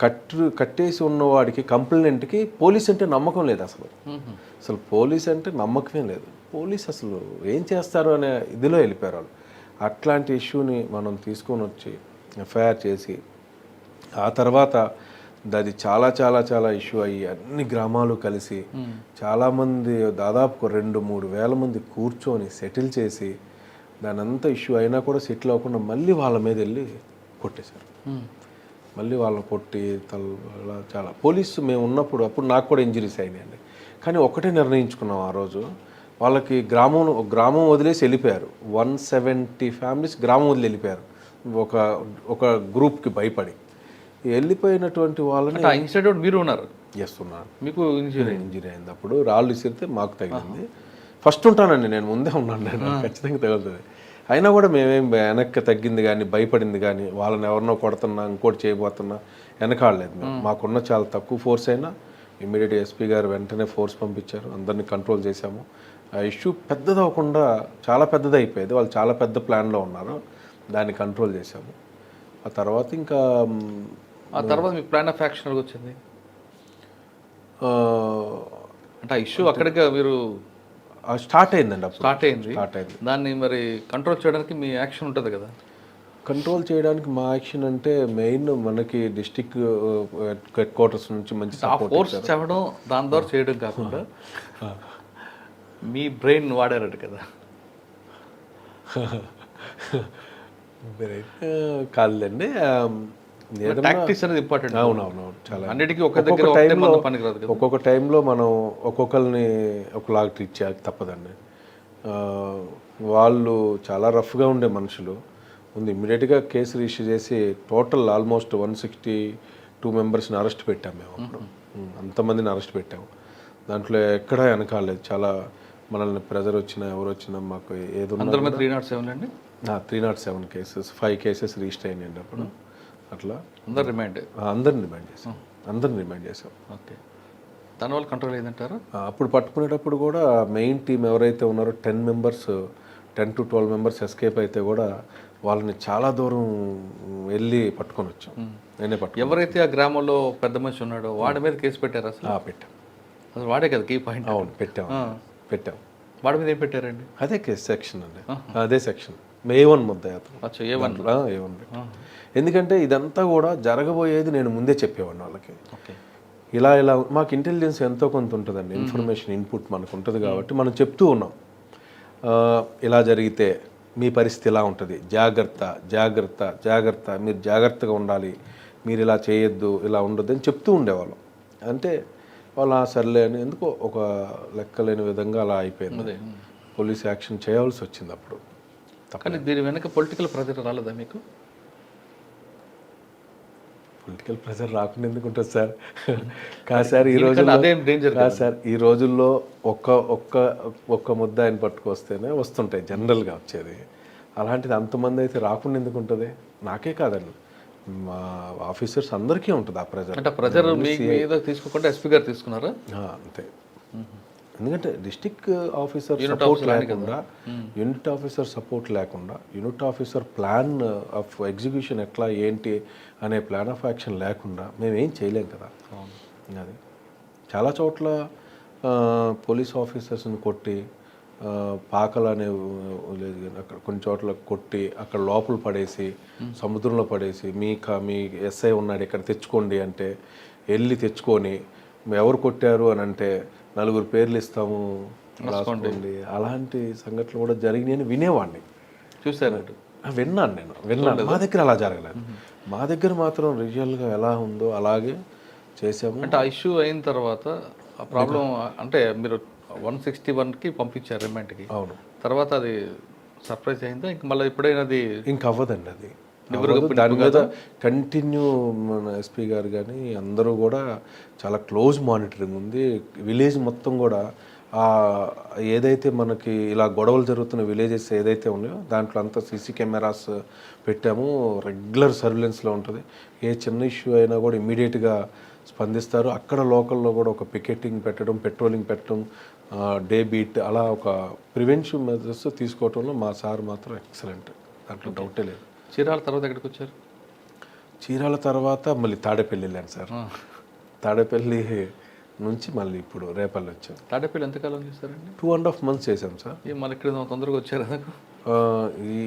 [SPEAKER 3] కట్టేసి ఉన్నవాడికి, కంప్లైంట్కి పోలీస్ అంటే నమ్మకం లేదు అసలు పోలీస్ అంటే నమ్మకమే లేదు. పోలీస్ అసలు ఏం చేస్తారు అనే ఇదిలో వెళ్ళిపోయారు వాళ్ళు. అట్లాంటి ఇష్యూని మనం తీసుకొని వచ్చి ఎఫ్ఐఆర్ చేసి, ఆ తర్వాత అది చాలా చాలా చాలా ఇష్యూ అయ్యి అన్ని గ్రామాలు కలిసి చాలామంది, దాదాపు 2-3 వేల మంది కూర్చొని సెటిల్ చేసి, దాని అంతా ఇష్యూ అయినా కూడా సెటిల్ అవ్వకుండా మళ్ళీ వాళ్ళ మీద వెళ్ళి కొట్టేశారు. మళ్ళీ వాళ్ళని కొట్టి అలా చాలా పోలీసు మేము ఉన్నప్పుడు, అప్పుడు నాకు కూడా ఇంజరీస్ అయినాయండి. కానీ ఒకటే నిర్ణయించుకున్నాం ఆ రోజు, వాళ్ళకి గ్రామం వదిలేసి వెళ్ళిపోయారు. 170 ఫ్యామిలీస్ గ్రామం వదిలి వెళ్ళిపోయారు ఒక గ్రూప్కి భయపడి. వెళ్ళిపోయినటువంటి వాళ్ళని
[SPEAKER 2] ఇన్స్టిట్యూట్ మీరు ఉన్నారు,
[SPEAKER 3] చేస్తున్నాను.
[SPEAKER 2] మీకు ఇంజరీ
[SPEAKER 3] అయింది. అప్పుడు రాళ్ళు విసిరితే మాకు తగిలింది. ఫస్ట్ ఉంటానండి నేను, ముందే ఉన్నాను నేను, ఖచ్చితంగా తగులుతుంది. అయినా కూడా మేమేం వెనక్కి తగ్గింది కానీ, భయపడింది కానీ, వాళ్ళని ఎవరినో కొడుతున్నా ఇంకోటి చేయబోతున్నా వెనకాడలేదు మేము. మాకున్న చాలా తక్కువ ఫోర్స్ అయినా ఇమ్మీడియట్ ఎస్పీ గారు వెంటనే ఫోర్స్ పంపించారు, అందరినీ కంట్రోల్ చేశాము. ఆ ఇష్యూ పెద్దదవకుండా చాలా పెద్దది అయిపోయేది. వాళ్ళు చాలా పెద్ద ప్లాన్లో ఉన్నారు, దాన్ని కంట్రోల్ చేశాము. ఆ తర్వాత ఇంకా
[SPEAKER 2] మీకు ప్లాన్ ఆఫ్ యాక్షన్ వచ్చింది అంటే ఆ ఇష్యూ అక్కడికి మీరు
[SPEAKER 3] స్టార్ట్ అయిందండి.
[SPEAKER 2] స్టార్ట్ అయింది. దాన్ని మరి కంట్రోల్ చేయడానికి మీ యాక్షన్ ఉంటుంది కదా.
[SPEAKER 3] కంట్రోల్ చేయడానికి మా యాక్షన్ అంటే మెయిన్ మనకి డిస్ట్రిక్ట్ హెడ్ క్వార్టర్స్ నుంచి మంచి
[SPEAKER 2] ఫోర్స్ చెప్పడం, దాని ద్వారా చేయడం కాకుండా మీ బ్రెయిన్ వాడారట కదా.
[SPEAKER 3] కాదులేండి,
[SPEAKER 2] ప్రాక్టీస్ అనేది ఇంపార్టెంట్.
[SPEAKER 3] అవునవును, చాలా.
[SPEAKER 2] అన్నిటికీ ఒక దగ్గర పనికిరాదు.
[SPEAKER 3] ఒక్కొక్క టైంలో మనం ఒక్కొక్కరిని ఒకలాగా ట్రీట్ చేయాలి, తప్పదండి. వాళ్ళు చాలా రఫ్గా ఉండే మనుషులు. ముందు ఇమ్మీడియట్గా కేసు రిజిస్టర్ చేసి టోటల్ ఆల్మోస్ట్ 162 మెంబర్స్ని అరెస్ట్ పెట్టాం మేము అప్పుడు. అంతమందిని అరెస్ట్ పెట్టాము. దాంట్లో ఎక్కడా వెనకాలేదు. చాలా మనల్ని ప్రెజర్ వచ్చినా ఎవరు వచ్చినా మాకు ఏది
[SPEAKER 2] అందరి మీద 307 అండి.
[SPEAKER 3] 307 కేసెస్, 5 కేసెస్ రిజిస్టర్ అయినాయండి అప్పుడు. అట్లా
[SPEAKER 2] అందరు రిమైండ్.
[SPEAKER 3] అందరిని రిమైండ్ చేసాం.
[SPEAKER 2] ఓకే, దానివల్ల కంట్రోల్ అయిందంటారా?
[SPEAKER 3] అప్పుడు పట్టుకునేటప్పుడు కూడా మెయిన్ టీం ఎవరైతే ఉన్నారో 10 to 12 మెంబర్స్ ఎస్కేప్ అయితే కూడా వాళ్ళని చాలా దూరం వెళ్ళి పట్టుకొని వచ్చాం. నేనే పట్టుకుని.
[SPEAKER 2] ఎవరైతే ఆ గ్రామంలో పెద్ద మనిషి ఉన్నాడో వాడి మీద కేసు పెట్టారు అసలు?
[SPEAKER 3] పెట్టాం.
[SPEAKER 2] అసలు వాడే కదా కీ పాయింట్.
[SPEAKER 3] అవును, పెట్టాం.
[SPEAKER 2] వాడి మీద ఏం పెట్టారండి?
[SPEAKER 3] అదే కేసు సెక్షన్ అండి, అదే సెక్షన్ A1 ముద్దాయి అతను.
[SPEAKER 2] అచ్చా, A1.
[SPEAKER 3] ఎందుకంటే ఇదంతా కూడా జరగబోయేది నేను ముందే చెప్పేవాడిని వాళ్ళకి.
[SPEAKER 2] ఓకే,
[SPEAKER 3] ఇలా మాకు ఇంటెలిజెన్స్ ఎంతో కొంత ఉంటుందండి, ఇన్ఫర్మేషన్ ఇన్పుట్ మనకు ఉంటుంది కాబట్టి మనం చెప్తూ ఉన్నాం. ఇలా జరిగితే మీ పరిస్థితి ఇలా ఉంటుంది, జాగ్రత్త, మీరు జాగ్రత్తగా ఉండాలి, మీరు ఇలా చేయొద్దు, ఇలా ఉండొద్దు అని చెప్తూ ఉండేవాళ్ళం. అంటే వాళ్ళ సర్లే అని ఎందుకో ఒక లెక్కలేని విధంగా అలా అయిపోయింది. పోలీస్ యాక్షన్ చేయవలసి వచ్చింది అప్పుడు.
[SPEAKER 2] కానీ దీని వెనక పొలిటికల్ ప్రెజర్ రాలేదా మీకు?
[SPEAKER 3] పొలిటికల్ ప్రెషర్ రాకుండా ఎందుకు ఉంటుంది సార్? కాదు సార్, ఈ రోజుల్లో ఒక్క ముద్ద ఆయన పట్టుకొస్తేనే వస్తుంటాయి జనరల్గా వచ్చేది. అలాంటిది అంతమంది అయితే రాకుండా ఎందుకు ఉంటుంది? నాకే కాదండి, మా ఆఫీసర్స్ అందరికీ ఉంటుంది ఆ ప్రెజర్.
[SPEAKER 2] అంటే ప్రెజర్ మీద తీసుకోకుండా ఎస్పీ గారు తీసుకున్నారా?
[SPEAKER 3] అంతే. ఎందుకంటే డిస్ట్రిక్ట్ ఆఫీసర్ సపోర్ట్ లేకుండా, యూనిట్ ఆఫీసర్ సపోర్ట్ లేకుండా, unit officer plan of execution ఎట్లా ఏంటి అనే ప్లాన్ ఆఫ్ యాక్షన్ లేకుండా మేమేం చేయలేం కదా. అది చాలా చోట్ల పోలీస్ ఆఫీసర్స్ని కొట్టి, పాకలు అనే లేదు అక్కడ కొన్ని చోట్ల కొట్టి అక్కడ లోపల పడేసి, సముద్రంలో పడేసి, మీ ఎస్ఐ ఉన్నాడు ఇక్కడ తెచ్చుకోండి అంటే వెళ్ళి తెచ్చుకొని, ఎవరు కొట్టారు అని అంటే 4 పేర్లు ఇస్తాము రాసుకోండి, అలాంటి సంఘటనలు కూడా జరిగినాయని వినేవాడిని.
[SPEAKER 2] చూసారు?
[SPEAKER 3] విన్నాను. మా దగ్గర అలా జరగలేదు. మా దగ్గర మాత్రం రిజువల్గా ఎలా ఉందో అలాగే చేసాము.
[SPEAKER 2] అంటే ఆ ఇష్యూ అయిన తర్వాత ఆ ప్రాబ్లం అంటే మీరు 161కి పంపించారు రిమాండ్కి.
[SPEAKER 3] అవును.
[SPEAKER 2] తర్వాత అది సర్ప్రైజ్ అయిందా? ఇంక మళ్ళీ ఎప్పుడైనా అది
[SPEAKER 3] ఇంక అవ్వదండి. అది దాని మీద కంటిన్యూ మన ఎస్పీ గారు కానీ అందరూ కూడా చాలా క్లోజ్ మానిటరింగ్ ఉంది. విలేజ్ మొత్తం కూడా ఏదైతే మనకి ఇలా గొడవలు జరుగుతున్న విలేజెస్ ఏదైతే ఉన్నాయో దాంట్లో అంతా సీసీ కెమెరాస్ పెట్టాము. రెగ్యులర్ సర్వేలెన్స్లో ఉంటుంది. ఏ చిన్న ఇష్యూ అయినా కూడా ఇమీడియట్గా స్పందిస్తారు. అక్కడ లోకల్లో కూడా ఒక పికెటింగ్ పెట్టడం, పెట్రోలింగ్ పెట్టడం, డే బీట్, అలా ఒక ప్రివెన్షన్ మెజర్స్ తీసుకోవడంలో మా సార్ మాత్రం ఎక్సలెంట్, దాంట్లో డౌటే లేదు.
[SPEAKER 2] చీరాల తర్వాత ఎక్కడికి వచ్చారు?
[SPEAKER 3] చీరాల తర్వాత మళ్ళీ తాడేపల్లి వెళ్ళాను సార్. తాడేపల్లి నుంచి మళ్ళీ ఇప్పుడు రేపల్లి వచ్చాం.
[SPEAKER 2] తాడేపల్లి ఎంతకాలం చేస్తారండి?
[SPEAKER 3] 2.5 months చేసాం సార్.
[SPEAKER 2] మళ్ళీ ఇక్కడ తొందరగా వచ్చారు కదా?
[SPEAKER 3] ఈ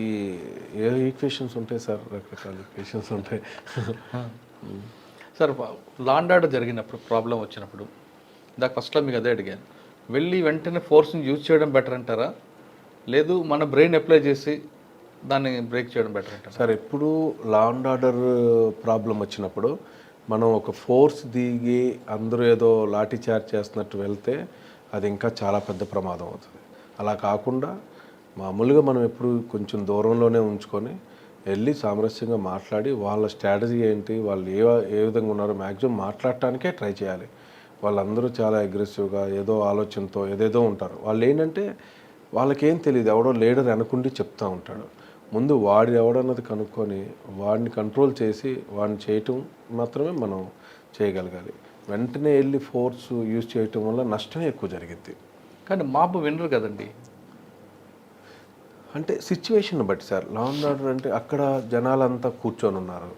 [SPEAKER 3] ఈక్వేషన్స్ ఉంటాయి సార్, రకరకాల ఈక్వేషన్స్ ఉంటాయి
[SPEAKER 2] సార్. లా అండ్ ఆర్డర్ జరిగినప్పుడు ప్రాబ్లం వచ్చినప్పుడు ఇందాక ఫస్ట్లో మీకు అదే అడిగాను, వెళ్ళి వెంటనే ఫోర్స్ని యూజ్ చేయడం బెటర్ అంటారా, లేదు మన బ్రెయిన్ అప్లై చేసి దాన్ని బ్రేక్ చేయడం బెటర్ అంటారా?
[SPEAKER 3] సార్, ఎప్పుడు లా అండ్ ఆర్డర్ ప్రాబ్లం వచ్చినప్పుడు మనం ఒక ఫోర్స్ దిగి అందరూ ఏదో లాఠీ చార్జ్ చేస్తున్నట్టు వెళ్తే అది ఇంకా చాలా పెద్ద ప్రమాదం అవుతుంది. అలా కాకుండా మామూలుగా మనం ఎప్పుడు కొంచెం దూరంలోనే ఉంచుకొని వెళ్ళి సామరస్యంగా మాట్లాడి వాళ్ళ స్ట్రాటజీ ఏంటి, వాళ్ళు ఏ విధంగా ఉన్నారో మ్యాక్సిమం మాట్లాడటానికే ట్రై చేయాలి. వాళ్ళందరూ చాలా అగ్రెసివ్గా ఏదో ఆలోచనతో ఏదేదో ఉంటారు. వాళ్ళు ఏంటంటే వాళ్ళకేం తెలియదు, ఎవడో లీడర్ అనుకుంటే చెప్తూ ఉంటాడు. ముందు వాడు ఎవడన్నది కనుక్కొని వాడిని కంట్రోల్ చేసి వాడిని చేయటం మాత్రమే మనం చేయగలగాలి. వెంటనే వెళ్ళి ఫోర్స్ యూజ్ చేయటం వల్ల నష్టమే ఎక్కువ జరిగింది.
[SPEAKER 2] కానీ మాపు వినరు కదండి.
[SPEAKER 3] అంటే సిచ్యువేషన్ బట్టి సార్. లా అండ్ ఆర్డర్ అంటే అక్కడ జనాలంతా కూర్చొని ఉన్నారు,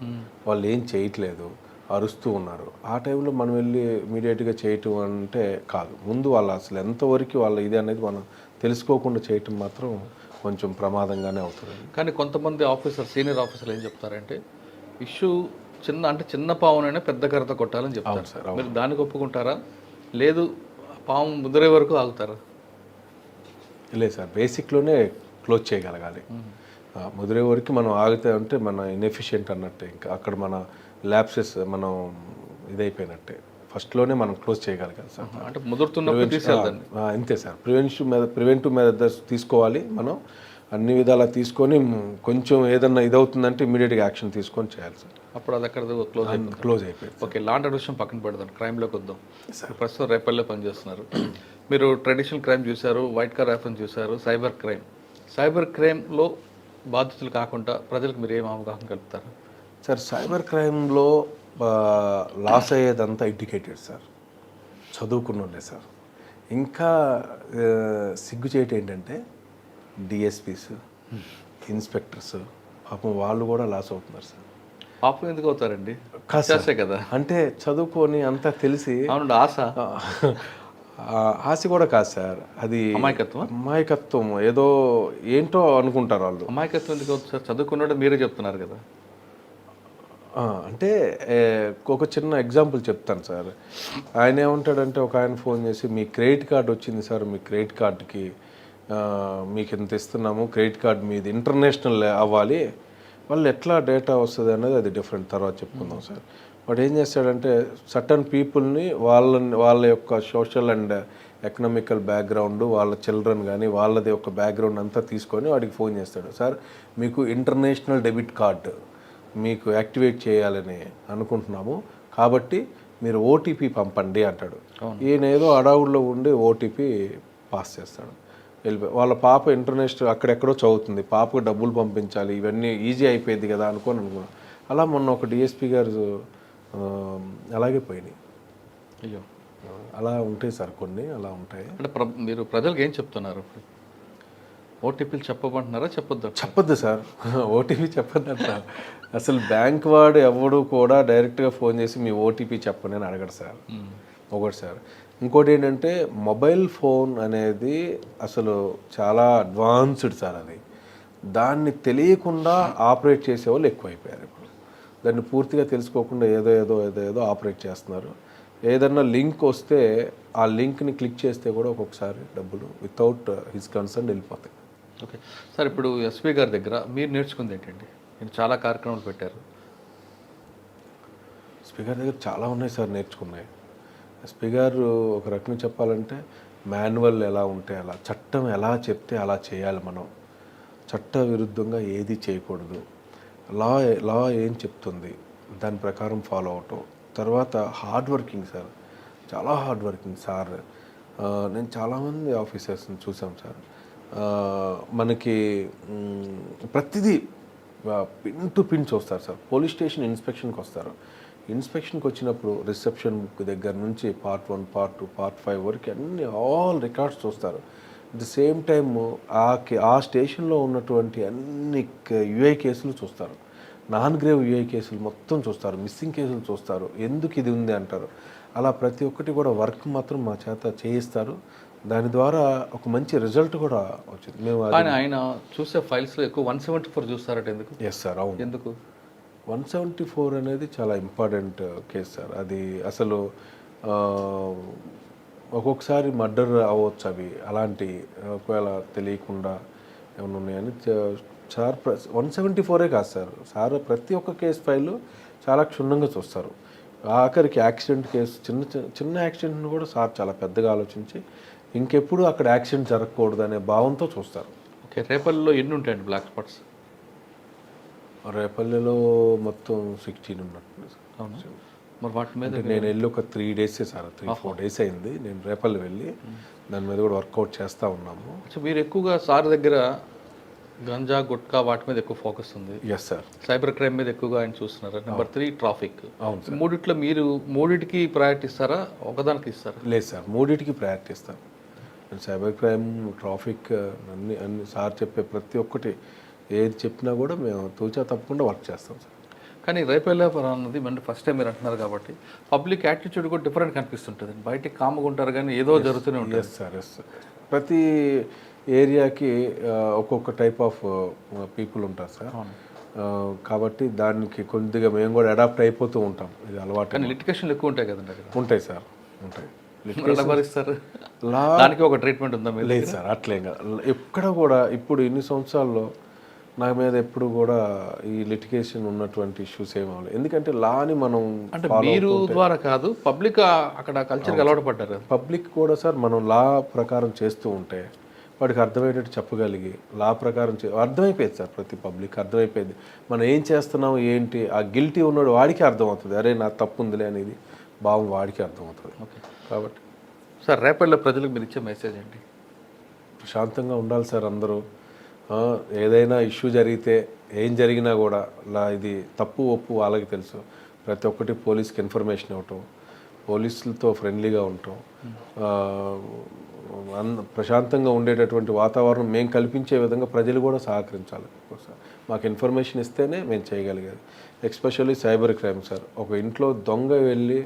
[SPEAKER 3] వాళ్ళు ఏం చేయట్లేదు, అరుస్తూ ఉన్నారు. ఆ టైంలో మనం వెళ్ళి ఇమీడియట్గా చేయటం అంటే కాదు. ముందు వాళ్ళు అసలు ఎంతవరకు వాళ్ళ ఇది అనేది మనం తెలుసుకోకుండా చేయటం మాత్రం కొంచెం ప్రమాదంగానే అవుతుంది.
[SPEAKER 2] కానీ కొంతమంది సీనియర్ ఆఫీసర్లు ఏం చెప్తారంటే ఇష్యూ చిన్న పావునైనా పెద్ద కర్రతో కొట్టాలని చెప్తారు సార్. మీరు దానికి ఒప్పుకుంటారా, లేదు పాము ముదిరే వరకు ఆగుతారా?
[SPEAKER 3] లేదు సార్, బేసిక్లోనే క్లోజ్ చేయగలగాలి. ముదిరే వరకు మనం ఆగితే అంటే మన ఇన్ఎఫిషియెంట్ అన్నట్టే. ఇంకా అక్కడ మన ల్యాప్సెస్ మనం ఇదైపోయినట్టే. ఫస్ట్లోనే మనం క్లోజ్ చేయగలగాలి సార్.
[SPEAKER 2] అంటే ముదురుతున్నప్పుడు
[SPEAKER 3] అంతే సార్. ప్రివెంటివ్ మెథడ్స్ తీసుకోవాలి మనం. అన్ని విధాలా తీసుకొని కొంచెం ఏదన్నా ఇదవుతుందంటే ఇమీడియట్గా యాక్షన్ తీసుకొని చేయాలి సార్.
[SPEAKER 2] అప్పుడు అది అక్కడ క్లోజ్ అయిపోయింది.
[SPEAKER 3] క్లోజ్ అయిపోయింది.
[SPEAKER 2] ఓకే, లాండ్ ఆర్డర్ విషయం పక్కన పెడదాం, క్రైమ్లోకి వద్దాం. ప్రస్తుతం రేపల్లె పనిచేస్తున్నారు. మీరు ట్రెడిషనల్ క్రైమ్ చూశారు, వైట్ కార్ ర్యాఫ్ని చూశారు, సైబర్ క్రైమ్లో బాధితులు కాకుండా ప్రజలకు మీరు ఏం అవగాహన కలుపుతారు?
[SPEAKER 3] సార్, సైబర్ క్రైమ్లో లాస్ అయ్యేదంతా ఎడ్యుకేటెడ్ సార్, చదువుకున్నోళ్ళే సార్. ఇంకా సిగ్గుచేటు ఏంటంటే డిఎస్పీస్, ఇన్స్పెక్టర్స్ పాపం వాళ్ళు కూడా లాస్ అవుతున్నారు సార్.
[SPEAKER 2] పాపం ఎందుకు అవుతారండి?
[SPEAKER 3] కాసే
[SPEAKER 2] కదా,
[SPEAKER 3] అంటే చదువుకొని అంతా తెలిసి
[SPEAKER 2] అవును,
[SPEAKER 3] ఆశ కూడా కాదు సార్, అది అమాయకత్వం. ఏదో ఏంటో అనుకుంటారు వాళ్ళు.
[SPEAKER 2] అమాయకత్వం ఎందుకు అవుతుంది సార్? చదువుకున్నాడు మీరే చెప్తున్నారు కదా.
[SPEAKER 3] అంటే ఒక చిన్న ఎగ్జాంపుల్ చెప్తాను సార్. ఆయన ఏమంటాడంటే, ఒక ఆయన ఫోన్ చేసి మీ క్రెడిట్ కార్డు వచ్చింది సార్, మీ క్రెడిట్ కార్డుకి మీకు ఎంత ఇస్తున్నాము, క్రెడిట్ కార్డు మీది ఇంటర్నేషనల్ అవ్వాలి, వాళ్ళు ఎట్లా డేటా వస్తుంది అనేది అది డిఫరెంట్, తర్వాత చెప్పుకుందాం సార్. వాడు ఏం చేస్తాడంటే సర్టన్ పీపుల్ని వాళ్ళ యొక్క సోషల్ అండ్ ఎకనామికల్ బ్యాక్గ్రౌండ్, వాళ్ళ చిల్డ్రన్ కానీ వాళ్ళది ఒక బ్యాక్గ్రౌండ్ అంతా తీసుకొని వాడికి ఫోన్ చేస్తాడు. సార్, మీకు ఇంటర్నేషనల్ డెబిట్ కార్డు మీకు యాక్టివేట్ చేయాలని అనుకుంటున్నాము, కాబట్టి మీరు ఓటీపీ పంపండి అంటాడు. ఈయన ఏదో అడావుల్లో ఉండి ఓటీపీ పాస్ చేస్తాడు, వాళ్ళ పాప ఇంటర్నేషనల్ అక్కడెక్కడో చదువుతుంది, పాపకు డబ్బులు పంపించాలి, ఇవన్నీ ఈజీ అయిపోయింది కదా అనుకున్నాను. అలా మొన్న ఒక డిఎస్పీ గారు అలాగే పోయినాయి.
[SPEAKER 2] అయ్యో,
[SPEAKER 3] అలా ఉంటాయి సార్, కొన్ని అలా ఉంటాయి.
[SPEAKER 2] అంటే మీరు ప్రజలకు ఏం చెప్తున్నారు? ఓటీపీలు చెప్పమంటున్నారా? చెప్పొద్దు
[SPEAKER 3] సార్, ఓటీపీ చెప్పొద్దు అంటారు. అసలు బ్యాంక్ వాడు ఎవడు కూడా డైరెక్ట్గా ఫోన్ చేసి మీ ఓటీపీ చెప్పండి అని అడగడు సార్, ఒకటి సార్. ఇంకోటి ఏంటంటే మొబైల్ ఫోన్ అనేది అసలు చాలా అడ్వాన్స్డ్ సార్. అది దాన్ని తెలియకుండా ఆపరేట్ చేసేవాళ్ళు ఎక్కువైపోయారు ఇప్పుడు. దాన్ని పూర్తిగా తెలుసుకోకుండా ఏదో ఆపరేట్ చేస్తున్నారు. ఏదన్నా లింక్ వస్తే ఆ లింక్ని క్లిక్ చేస్తే కూడా ఒక్కొక్కసారి డబ్బులు వితౌట్ హిస్ కన్సర్న్ వెళ్ళిపోతాయి.
[SPEAKER 2] ఓకే సార్, ఇప్పుడు ఎస్పీ గారి దగ్గర మీరు నేర్చుకుంది ఏంటండి? నేను చాలా కార్యక్రమాలు పెట్టారు.
[SPEAKER 3] ఎస్పీ గారి దగ్గర చాలా ఉన్నాయి సార్ నేర్చుకున్నాయి. ఎస్పీ గారు ఒక రకంగా చెప్పాలంటే మాన్యువల్ ఎలా ఉంటే అలా, చట్టం ఎలా చెప్తే అలా చేయాలి మనం, చట్ట విరుద్ధంగా ఏది చేయకూడదు, లా ఏం చెప్తుంది దాని ప్రకారం ఫాలో అవటం. తర్వాత హార్డ్ వర్కింగ్ సార్, చాలా హార్డ్ వర్కింగ్ సార్. నేను చాలామంది ఆఫీసర్స్ని చూసాం సార్, మనకి ప్రతిదీ పిన్ టు పిన్ చూస్తారు సార్. పోలీస్ స్టేషన్ ఇన్స్పెక్షన్కి వస్తారు, ఇన్స్పెక్షన్కి వచ్చినప్పుడు రిసెప్షన్ దగ్గర నుంచి పార్ట్ 1, పార్ట్ 2, పార్ట్ 5 వరకు అన్ని ఆల్ రికార్డ్స్ చూస్తారు. అట్ ది సేమ్ టైమ్ ఆ స్టేషన్లో ఉన్నటువంటి అన్ని యూఐ కేసులు చూస్తారు, నాన్ గ్రేవ్ యూఐ కేసులు మొత్తం చూస్తారు, మిస్సింగ్ కేసులు చూస్తారు, ఎందుకు ఇది ఉంది అంటారు. అలా ప్రతి ఒక్కటి కూడా వర్క్ మాత్రం మా చేత చేయిస్తారు. దాని ద్వారా ఒక మంచి రిజల్ట్ కూడా వచ్చింది. మేము
[SPEAKER 2] ఆయన చూసే ఫైల్స్లో ఎక్కువ 174 చూస్తారట, ఎందుకు?
[SPEAKER 3] ఎస్ సార్, అవును.
[SPEAKER 2] ఎందుకు
[SPEAKER 3] 174 అనేది చాలా ఇంపార్టెంట్ కేసు సార్. అది అసలు ఒక్కొక్కసారి మర్డర్ అవ్వచ్చు అవి, అలాంటి ఒకవేళ తెలియకుండా ఏమైనా ఉన్నాయని సార్ 174 కాదు సార్ ప్రతి ఒక్క కేసు ఫైలు చాలా క్షుణ్ణంగా చూస్తారు. ఆఖరికి యాక్సిడెంట్ కేసు, చిన్న యాక్సిడెంట్ని కూడా సార్ చాలా పెద్దగా ఆలోచించి ఇంకెప్పుడు అక్కడ యాక్సిడెంట్ జరగకూడదు అనే భావంతో చూస్తారు.
[SPEAKER 2] ఓకే, రేపల్లిలో ఎన్ని ఉంటాయండి బ్లాక్ స్పాట్స్?
[SPEAKER 3] రేపల్లిలో మొత్తం 16 ఉన్నట్టు.
[SPEAKER 2] అవును, మరి వాటి మీద
[SPEAKER 3] నేను వెళ్ళి ఒక 3 days సార్, 3-4 days అయింది నేను రేపల్లి వెళ్ళి. దాని మీద కూడా వర్కౌట్ చేస్తూ ఉన్నాము.
[SPEAKER 2] మీరు ఎక్కువగా సార్ దగ్గర గంజా, గుట్కా వాటి మీద ఎక్కువ ఫోకస్ ఉంది.
[SPEAKER 3] Yes sir.
[SPEAKER 2] సైబర్ క్రైమ్ మీద ఎక్కువగా ఆయన చూస్తున్నారు. Number 3 traffic.
[SPEAKER 3] అవును,
[SPEAKER 2] మూడిట్లో మీరు మూడిటికి ప్రయారిటీ ఇస్తారా, ఒకదానికి ఇస్తారా?
[SPEAKER 3] లేదు సార్, మూడిటికి ప్రయారిటీ ఇస్తాను. సైబర్ క్రైమ్, ట్రాఫిక్ అన్ని సార్ చెప్పే ప్రతి ఒక్కటి ఏది చెప్పినా కూడా మేము తూచా తప్పకుండా వర్క్ చేస్తాం సార్.
[SPEAKER 2] కానీ రేపల్లె అన్నది మన ఫస్ట్ టైం మీరు అంటున్నారు కాబట్టి పబ్లిక్ యాటిట్యూడ్ కూడా డిఫరెంట్ కనిపిస్తుంటుంది. బయటికి కాముగా ఉంటారు కానీ ఏదో జరుగుతూనే ఉంటుంది.
[SPEAKER 3] Yes sir, yes sir. ప్రతి ఏరియాకి ఒక్కొక్క టైప్ ఆఫ్ పీపుల్ ఉంటారు సార్. కాబట్టి దానికి కొద్దిగా మేము కూడా అడాప్ట్ అయిపోతూ ఉంటాం, ఇది అలవాటు.
[SPEAKER 2] కానీ లిటిగేషన్లు ఎక్కువ ఉంటాయి కదండి?
[SPEAKER 3] ఉంటాయి సార్, ఉంటాయి.
[SPEAKER 2] దానికి ఒక ట్రీట్మెంట్ ఉందా?
[SPEAKER 3] లేదు సార్, అట్లేం కాదు. ఎక్కడ కూడా ఇప్పుడు ఇన్ని సంవత్సరాల్లో నా మీద ఎప్పుడు కూడా ఈ లిటిగేషన్ ఉన్నటువంటి ఇష్యూస్ ఏమవ్వలేదు. ఎందుకంటే లాని మనం
[SPEAKER 2] అంటే మీరు ద్వారా కాదు, పబ్లిక్ అక్కడ కల్చర్కి అలవాటు పడ్డారు.
[SPEAKER 3] పబ్లిక్ కూడా సార్ మనం లా ప్రకారం చేస్తూ ఉంటే వాడికి అర్థమయ్యేటట్టు చెప్పగలిగి లా ప్రకారం అర్థమైపోయింది సార్, ప్రతి పబ్లిక్ అర్థమైపోయింది మనం ఏం చేస్తున్నాం ఏంటి. ఆ గిల్టీ ఉన్నాడు వాడికి అర్థమవుతుంది, అరే నా తప్పు ఉందిలే అనేది భావం వాడికి అర్థమవుతుంది. కాబట్టి
[SPEAKER 2] సార్ రేపల్లో ప్రజలకు మీరు ఇచ్చే మెసేజ్ ఏంటి?
[SPEAKER 3] ప్రశాంతంగా ఉండాలి సార్ అందరూ. ఏదైనా ఇష్యూ జరిగితే ఏం జరిగినా కూడా ఇది తప్పు ఒప్పు వాళ్ళకి తెలుసు. ప్రతి ఒక్కటి పోలీస్కి ఇన్ఫర్మేషన్ ఇవ్వటం, పోలీసులతో ఫ్రెండ్లీగా ఉండటం, ప్రశాంతంగా ఉండేటటువంటి వాతావరణం మేము కల్పించే విధంగా ప్రజలు కూడా సహకరించాలి. మాకు ఇన్ఫర్మేషన్ ఇస్తేనే మేము చేయగలిగేది. Especially cyber crime sir. ఒక ఇంట్లో దొంగ వెళ్ళి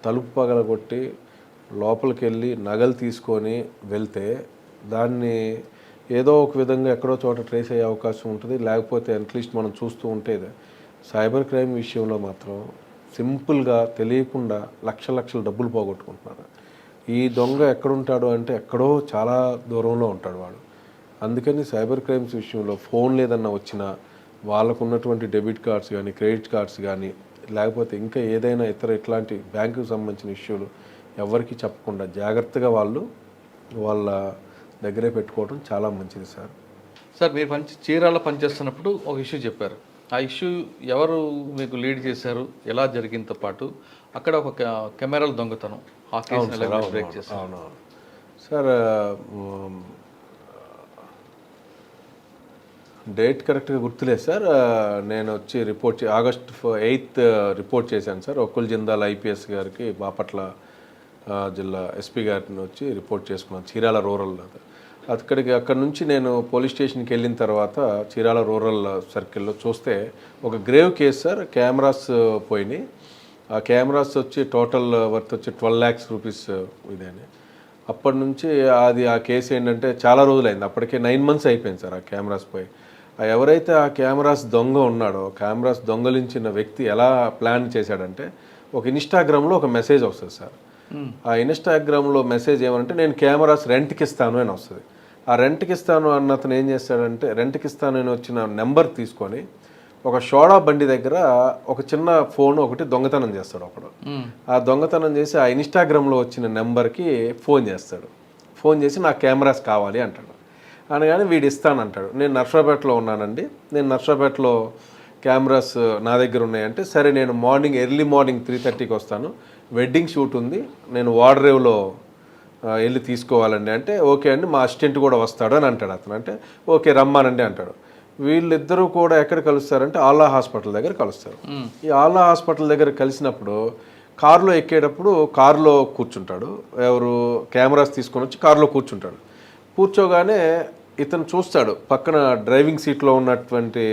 [SPEAKER 3] తలుపు పగలగొట్టి లోపలికి వెళ్ళి నగలు తీసుకొని వెళ్తే దాన్ని ఏదో ఒక విధంగా ఎక్కడో చోట ట్రేస్ అయ్యే అవకాశం ఉంటుంది. లేకపోతే అట్లీస్ట్ మనం చూస్తూ ఉంటే సైబర్ క్రైమ్ విషయంలో మాత్రం సింపుల్గా తెలియకుండా లక్షల డబ్బులు పోగొట్టుకుంటున్నారు. ఈ దొంగ ఎక్కడుంటాడు అంటే ఎక్కడో చాలా దూరంలో ఉంటాడు వాడు. అందుకని సైబర్ క్రైమ్స్ విషయంలో ఫోన్ ఏదన్నా వచ్చినా వాళ్ళకు ఉన్నటువంటి డెబిట్ కార్డ్స్ కానీ క్రెడిట్ కార్డ్స్ కానీ లేకపోతే ఇంకా ఏదైనా ఇతర ఇట్లాంటి బ్యాంకుకి సంబంధించిన ఇష్యూలు ఎవరికి చెప్పకుండా జాగ్రత్తగా వాళ్ళ దగ్గరే పెట్టుకోవడం చాలా మంచిది సార్.
[SPEAKER 2] సార్ మీరు చీరాల పనిచేస్తున్నప్పుడు ఒక ఇష్యూ చెప్పారు. ఆ ఇష్యూ ఎవరు మీకు లీడ్ చేశారు, ఎలా జరిగింతో పాటు అక్కడ ఒక కెమెరాల దొంగతనం, ఆ కేసు బ్రేక్ చేశారు.
[SPEAKER 3] అవును సార్, డేట్ కరెక్ట్గా గుర్తులేదు సార్. నేను వచ్చి ఆగస్ట్ 8th రిపోర్ట్ చేశాను సార్. ఒక్కుల్ జిందాల్ ఐపీఎస్ గారికి బాపట్ల జిల్లా ఎస్పీ గారిని వచ్చి రిపోర్ట్ చేసుకున్నాను చీరాల రూరల్. అక్కడి నుంచి నేను పోలీస్ స్టేషన్కి వెళ్ళిన తర్వాత చీరాల రూరల్ సర్కిల్లో చూస్తే ఒక గ్రేవ్ కేసు సార్. కెమెరాస్ పోయినాయి. ఆ కెమెరాస్ వచ్చి టోటల్ వర్త్ వచ్చి 12 lakhs రూపీస్ ఇదేని. అప్పటి నుంచి ఆ కేసు ఏంటంటే చాలా రోజులైంది, అప్పటికే 9 months అయిపోయింది సార్ ఆ కెమెరాస్ పోయి. ఎవరైతే ఆ కెమెరాస్ దొంగ ఉన్నాడో, కెమెరాస్ దొంగలించిన వ్యక్తి ఎలా ప్లాన్ చేశాడంటే ఒక ఇన్స్టాగ్రామ్లో ఒక మెసేజ్ వస్తుంది సార్. ఆ ఇన్స్టాగ్రామ్లో మెసేజ్ ఏమంటే నేను కెమెరాస్ రెంట్కి ఇస్తాను అని వస్తుంది. ఆ రెంట్కి ఇస్తాను అన్న అతను ఏం చేస్తాడంటే రెంట్కి ఇస్తాను అని వచ్చిన నెంబర్ తీసుకొని ఒక షోడా బండి దగ్గర ఒక చిన్న ఫోన్ ఒకటి దొంగతనం చేస్తాడు ఒకడు. ఆ దొంగతనం చేసి ఆ ఇన్స్టాగ్రామ్లో వచ్చిన నెంబర్కి ఫోన్ చేస్తాడు. ఫోన్ చేసి నాకు కెమెరాస్ కావాలి అంటాడు. అనగానే వీడు ఇస్తానంటాడు. నేను నర్సరావుపేటలో ఉన్నానండి, నేను నర్సరావుపేటలో కెమెరాస్ నా దగ్గర ఉన్నాయంటే సరే నేను ఎర్లీ మార్నింగ్ 3:30కి వస్తాను, వెడ్డింగ్ షూట్ ఉంది, నేను వార్డ్రేవ్లో వెళ్ళి తీసుకోవాలండి అంటే ఓకే అండి మా అసిస్టెంట్ కూడా వస్తాడు అని అంటాడు అతను. అంటే ఓకే రమ్మానండి అంటాడు. వీళ్ళిద్దరూ కూడా ఎక్కడ కలుస్తారంటే ఆల్లా హాస్పిటల్ దగ్గర కలుస్తారు. ఈ ఆల్లా హాస్పిటల్ దగ్గర కలిసినప్పుడు కారులో ఎక్కేటప్పుడు కారులో కూర్చుంటాడు. ఎవరు కెమెరాస్ తీసుకొని వచ్చి కారులో కూర్చుంటాడు. కూర్చోగానే ఇతను చూస్తాడు, పక్కన డ్రైవింగ్ సీట్లో ఉన్నటువంటి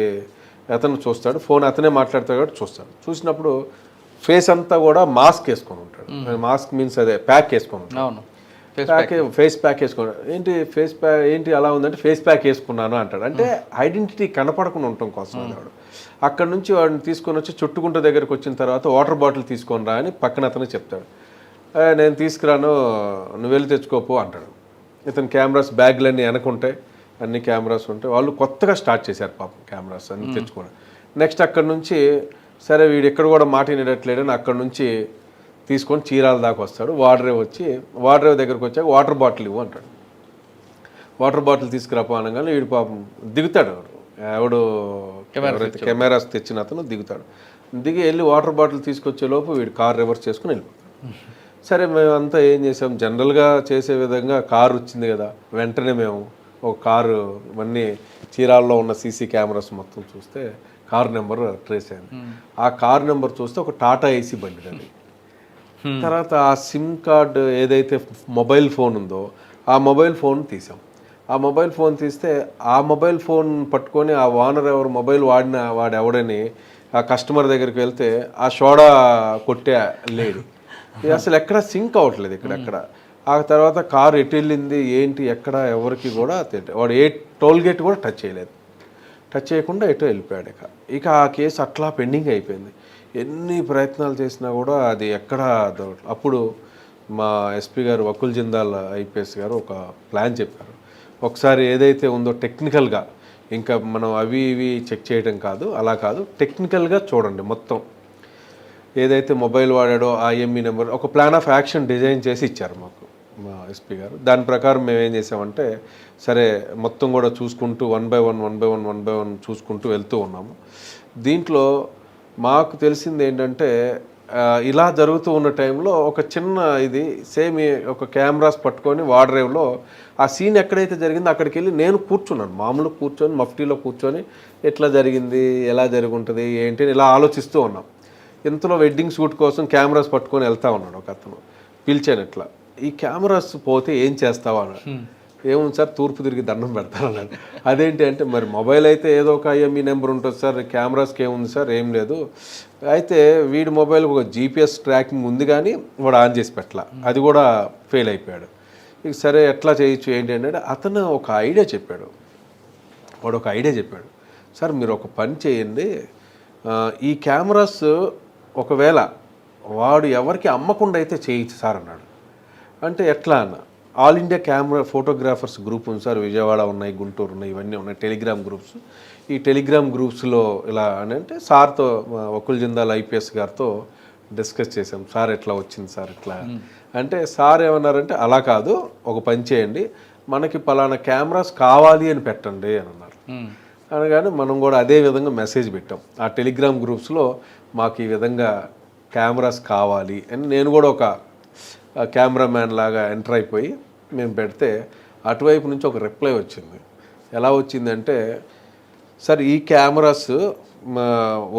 [SPEAKER 3] అతను చూస్తాడు, ఫోన్ అతనే మాట్లాడతాడు కాబట్టి చూస్తాడు. చూసినప్పుడు ఫేస్ అంతా కూడా మాస్క్ వేసుకొని ఉంటాడు. మాస్క్ మీన్స్ అదే ప్యాక్ వేసుకొని ఉంటాడు. ఫేస్ ప్యాక్ వేసుకున్నాడు. ఏంటి అలా ఉందంటే ఫేస్ ప్యాక్ వేసుకున్నాను అంటాడు. అంటే ఐడెంటిటీ కనపడకుండా ఉండటం కోసం వాడు. అక్కడ నుంచి వాడిని తీసుకొని వచ్చి చుట్టుకుంట దగ్గరకు వచ్చిన తర్వాత వాటర్ బాటిల్ తీసుకొని రా అని పక్కన అతను చెప్తాడు. నేను తీసుకురాను, నువ్వు వెళ్ళి తెచ్చుకోపో అంటాడు. ఇతను కెమెరాస్ బ్యాగ్లన్నీ వెనకుంటాయి, అన్ని కెమెరాస్ ఉంటాయి. వాళ్ళు కొత్తగా స్టార్ట్ చేశారు పాపం కెమెరాస్ అన్ని తెచ్చుకోవడం. నెక్స్ట్ అక్కడ నుంచి సరే వీడు ఎక్కడ కూడా మాట వినట్లేడని అక్కడ నుంచి తీసుకొని చీరాల దాకా వస్తాడు. వార్డ్రేవ్ దగ్గరకు వచ్చాక వాటర్ బాటిల్ ఇవ్వు అంటాడు. వాటర్ బాటిల్ తీసుకురాపో అనగానే వీడు పాపం దిగుతాడు. ఎవడు కెమెరాస్ తెచ్చిన అతను దిగుతాడు. దిగి వెళ్ళి వాటర్ బాటిల్ తీసుకొచ్చే లోపు వీడు కార్ రివర్స్ చేసుకుని వెళ్ళిపోతాడు. సరే మేమంతా ఏం చేసాం, జనరల్గా చేసే విధంగా కారు వచ్చింది కదా, వెంటనే మేము ఒక కారు ఇవన్నీ చీరాల్లో ఉన్న సీసీ కెమెరాస్ మొత్తం చూస్తే కారు నెంబర్ ట్రేస్ అయింది. ఆ కారు నెంబర్ చూస్తే ఒక టాటా ఏసీ బండి అది. తర్వాత ఆ సిమ్ కార్డ్ ఏదైతే మొబైల్ ఫోన్ ఉందో ఆ మొబైల్ ఫోన్ తీసాం. ఆ మొబైల్ ఫోన్ తీస్తే ఆ మొబైల్ ఫోన్ పట్టుకొని ఆ ఓనర్ ఎవరు మొబైల్ వాడెవడని ఆ కస్టమర్ దగ్గరికి వెళ్తే ఆ సోడా కొట్టే లేడీ. ఇది అసలు ఎక్కడ సింక్ అవ్వట్లేదు ఇక్కడెక్కడ. ఆ తర్వాత కారు ఎటు వెళ్ళింది ఏంటి ఎక్కడ ఎవరికి కూడా వాడు ఏ టోల్ గేట్ కూడా టచ్ చేయలేదు. టచ్ చేయకుండా ఎటో వెళ్ళిపోయాడు. ఇక ఆ కేసు అట్లా పెండింగ్ అయిపోయింది. ఎన్ని ప్రయత్నాలు చేసినా కూడా అది ఎక్కడ దొరకలేదు. అప్పుడు మా ఎస్పీ గారు ఒక్కుల్ జిందాల్ ఐపీఎస్ గారు ఒక ప్లాన్ చెప్పారు. ఒకసారి ఏదైతే ఉందో టెక్నికల్గా, ఇంకా మనం అవి ఇవి చెక్ చేయడం కాదు, అలా కాదు, టెక్నికల్గా చూడండి మొత్తం ఏదైతే మొబైల్ వాడాడో ఆ ఐఎంఈ నెంబర్ ఒక ప్లాన్ ఆఫ్ యాక్షన్ డిజైన్ చేసి ఇచ్చారు మాకు. మా ఎస్పీ గారు. దాని ప్రకారం మేము ఏం చేసామంటే సరే మొత్తం కూడా చూసుకుంటూ వన్ బై వన్ చూసుకుంటూ వెళ్తూ ఉన్నాము. దీంట్లో మాకు తెలిసింది ఏంటంటే ఇలా జరుగుతూ ఉన్న టైంలో ఒక చిన్న ఇది సేమ్ ఒక కెమెరాస్ పట్టుకొని వాడ్రేవ్లో ఆ సీన్ ఎక్కడైతే జరిగిందో అక్కడికి వెళ్ళి నేను కూర్చున్నాను, మామూలు కూర్చొని మఫ్టీలో కూర్చొని ఎట్లా జరిగింది, ఎలా జరుగుంటుంది ఏంటి అని ఇలా ఆలోచిస్తూ ఉన్నాం. ఇంతలో వెడ్డింగ్ షూట్ కోసం కెమెరాస్ పట్టుకొని వెళ్తా ఉన్నాడు ఒక అతను. పిలిచాను ఇట్లా, ఈ కెమెరాస్ పోతే ఏం చేస్తావా అన్నాడు. ఏముంది సార్, తూర్పు తిరిగి దండం పెడతాను అన్నాడు. అదేంటి అంటే మరి మొబైల్ అయితే ఏదో ఒక ఐఎంఈ నెంబర్ ఉంటుంది సార్, కెమెరాస్కి ఏముంది సార్, ఏం లేదు. అయితే వీడి మొబైల్ ఒక జీపీఎస్ ట్రాకింగ్ ఉంది కానీ వాడు ఆన్ చేసి పెట్టాల, అది కూడా ఫెయిల్ అయిపోయాడు. ఇక సరే ఎట్లా చేయొచ్చు ఏంటి అంటే అతను ఒక ఐడియా చెప్పాడు. వాడు ఒక ఐడియా చెప్పాడు, సార్ మీరు ఒక పని చేయండి, ఈ కెమెరాస్ ఒకవేళ వాడు ఎవరికి అమ్మకుండా అయితే చేయొచ్చు సార్ అన్నాడు. అంటే ఎట్లా అన్న, all India camera photographers group ఉంది సార్, విజయవాడ ఉన్నాయి, గుంటూరు ఉన్నాయి, ఇవన్నీ ఉన్నాయి టెలిగ్రామ్ గ్రూప్స్. ఈ టెలిగ్రామ్ గ్రూప్స్లో ఇలా అని అంటే సార్తో వకుల్ జిందాల్ ఐపీఎస్ గారితో డిస్కస్ చేసాం, సార్ ఎట్లా వచ్చింది సార్ ఇట్లా అంటే సార్ ఏమన్నారంటే అలా కాదు, ఒక పని చేయండి, మనకి పలానా కెమెరాస్ కావాలి అని పెట్టండి అని అన్నారు. అనగానే మనం కూడా అదే విధంగా మెసేజ్ పెట్టాం ఆ టెలిగ్రామ్ గ్రూప్స్లో, మాకు ఈ విధంగా కెమెరాస్ కావాలి అని. నేను కూడా ఒక కెమెరామ్యాన్ లాగా ఎంటర్ అయిపోయి మేము పెడితే అటువైపు నుంచి ఒక రిప్లై వచ్చింది. ఎలా వచ్చిందంటే, సార్ ఈ కెమెరాస్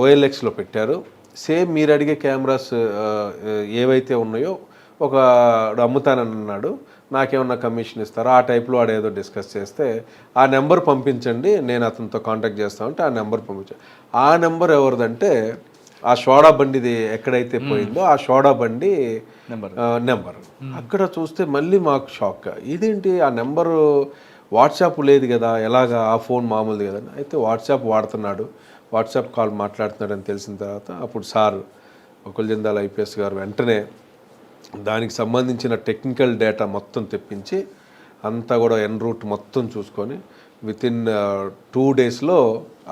[SPEAKER 3] ఓఎల్ఎక్స్లో పెట్టారు, సేమ్ మీరు అడిగే కెమెరాస్ ఏవైతే ఉన్నాయో ఒక అమ్ముతానని అన్నాడు, నాకేమన్నా కమిషన్ ఇస్తారా ఆ టైప్లో వాడు ఏదో డిస్కస్ చేస్తే ఆ నెంబర్ పంపించండి నేను అతనితో కాంటాక్ట్ చేస్తామంటే ఆ నెంబర్ పంపించాను. ఆ నెంబర్ ఎవరిదంటే ఆ సోడా బండిది ఎక్కడైతే పోయిందో ఆ సోడా బండి నెంబర్. అక్కడ చూస్తే మళ్ళీ మాకు షాక్, ఇదేంటి ఆ నెంబరు వాట్సాప్ లేదు కదా, ఎలాగా ఆ ఫోన్ మామూలుది కదా. అయితే వాట్సాప్ వాడుతున్నాడు, వాట్సాప్ కాల్ మాట్లాడుతున్నాడు అని తెలిసిన తర్వాత అప్పుడు సార్ వకుల్ జిందాల్ ఐపీఎస్ గారు వెంటనే దానికి సంబంధించిన టెక్నికల్ డేటా మొత్తం తెప్పించి అంతా కూడా ఎన్ రూట్ మొత్తం చూసుకొని వితిన్ 2 daysలో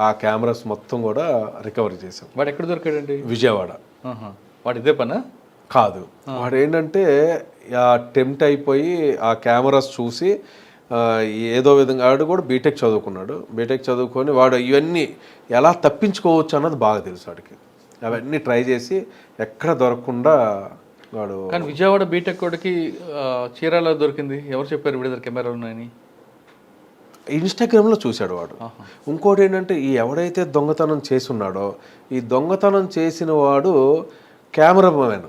[SPEAKER 3] ఆ కెమెరాస్ మొత్తం కూడా రికవరీ చేసాం.
[SPEAKER 2] వాడు ఎక్కడ దొరికాడండి?
[SPEAKER 3] విజయవాడ.
[SPEAKER 2] వాడు ఇదే పనా?
[SPEAKER 3] కాదు, వాడు ఏంటంటే టెంప్ట్ అయిపోయి ఆ కెమెరాస్ చూసి ఏదో విధంగా వాడు కూడా బీటెక్ చదువుకున్నాడు. బీటెక్ చదువుకొని వాడు ఇవన్నీ ఎలా తప్పించుకోవచ్చు అన్నది బాగా తెలుసు వాడికి. అవన్నీ ట్రై చేసి ఎక్కడ దొరకకుండా వాడు.
[SPEAKER 2] కానీ విజయవాడ బీటెక్ వాడికి చీరాల దొరికింది, ఎవరు చెప్పారు వీడి దగ్గర కెమెరాలు ఉన్నాయని?
[SPEAKER 3] ఇన్స్టాగ్రామ్లో చూశాడు వాడు. ఇంకోటి ఏంటంటే ఈ ఎవడైతే దొంగతనం చేసి ఉన్నాడో ఈ దొంగతనం చేసిన వాడు కెమెరామెన్,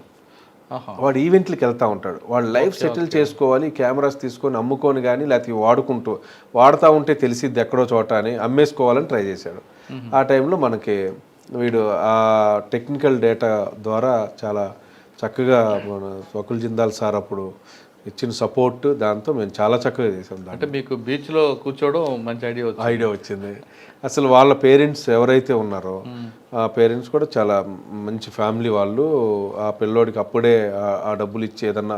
[SPEAKER 3] వాడు ఈవెంట్లకి వెళ్తూ ఉంటాడు, వాడు లైఫ్ సెటిల్ చేసుకోవాలి, కెమెరాస్ తీసుకొని అమ్ముకొని కానీ లేకపోతే వాడుతూ ఉంటే తెలిసిద్ది ఎక్కడో చోట అని అమ్మేసుకోవాలని ట్రై చేశాడు. ఆ టైంలో మనకి వీడు ఆ టెక్నికల్ డేటా ద్వారా చాలా చక్కగా మన వకుల్ జిందాల్ సార్ అప్పుడు ఇచ్చిన సపోర్ట్, దాంతో మేము చాలా చక్కగా చేసాం.
[SPEAKER 2] అంటే మీకు బీచ్లో కూర్చోవడం మంచి ఐడియా వచ్చింది.
[SPEAKER 3] అసలు వాళ్ళ పేరెంట్స్ ఎవరైతే ఉన్నారో ఆ పేరెంట్స్ కూడా చాలా మంచి ఫ్యామిలీ వాళ్ళు. ఆ పిల్లోడికి అప్పుడే ఆ డబ్బులు ఇచ్చి ఏదన్నా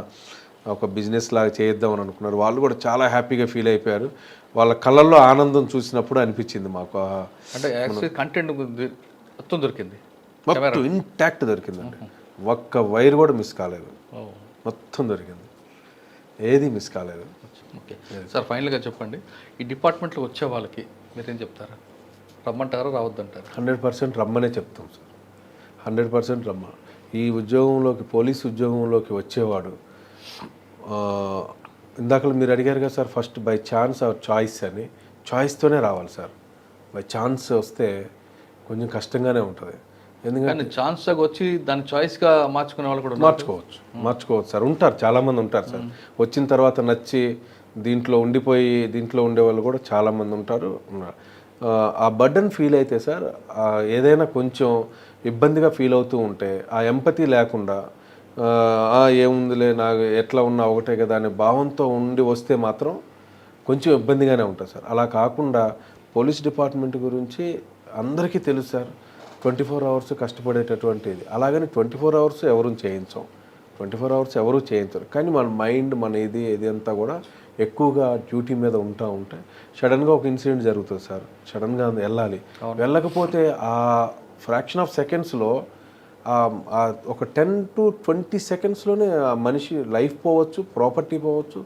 [SPEAKER 3] ఒక బిజినెస్ లాగా చేద్దామని అనుకున్నారు. వాళ్ళు కూడా చాలా హ్యాపీగా ఫీల్ అయిపోయారు. వాళ్ళ కళ్ళల్లో ఆనందం చూసినప్పుడు అనిపించింది మాకు.
[SPEAKER 2] అంటే కంటెంట్ మొత్తం దొరికింది,
[SPEAKER 3] మొత్తం ఇంటాక్ట్ దొరికిందండి, ఒక్క వైర్ కూడా మిస్ కాలేదు, మొత్తం దొరికింది, ఏది మిస్ కాలేదు.
[SPEAKER 2] ఓకే సార్, ఫైనల్గా చెప్పండి, ఈ డిపార్ట్మెంట్లో వచ్చే వాళ్ళకి మీరేం చెప్తారా? రమ్మంటారా, రావద్దంటారా?
[SPEAKER 3] 100% రమ్మనే చెప్తాం సార్, 100% రమ్మ. ఈ ఉద్యోగంలోకి, పోలీస్ ఉద్యోగంలోకి వచ్చేవాడు ఇందాక మీరు అడిగారు కదా sir, first by chance or choice అని, చాయిస్తోనే రావాలి సార్. బై ఛాన్స్ వస్తే కొంచెం కష్టంగానే ఉంటుంది.
[SPEAKER 2] ఎందుకంటే ఛాన్స్ వచ్చి దాన్ని చాయిస్గా మార్చుకునే వాళ్ళు కూడా
[SPEAKER 3] మార్చుకోవచ్చు సార్, ఉంటారు, చాలామంది ఉంటారు సార్. వచ్చిన తర్వాత నచ్చి దీంట్లో ఉండిపోయి దీంట్లో ఉండే వాళ్ళు కూడా చాలామంది ఉంటారు. ఆ బర్డన్ ఫీల్ అయితే సార్, ఏదైనా కొంచెం ఇబ్బందిగా ఫీల్ అవుతూ ఉంటే ఆ ఎంపతి లేకుండా ఏముందిలే నాకు ఎట్లా ఉన్నా ఒకటే కదా అనే భావంతో ఉండి వస్తే మాత్రం కొంచెం ఇబ్బందిగానే ఉంటుంది సార్. అలా కాకుండా పోలీస్ డిపార్ట్మెంట్ గురించి అందరికీ తెలుసు సార్, 24 hours కష్టపడేటటువంటిది. అలాగని 24 hours ఎవరు చేయించాం, 24 hours ఎవరు చేయించరు. కానీ మన మైండ్, మన ఇది అంతా కూడా ఎక్కువగా డ్యూటీ మీద ఉంటే సడన్గా ఒక ఇన్సిడెంట్ జరుగుతుంది సార్, సడన్గా వెళ్ళాలి, వెళ్ళకపోతే ఆ ఫ్రాక్షన్ ఆఫ్ సెకండ్స్లో ఒక 10 to 20 సెకండ్స్లోనే ఆ మనిషి లైఫ్ పోవచ్చు, ప్రాపర్టీ పోవచ్చు,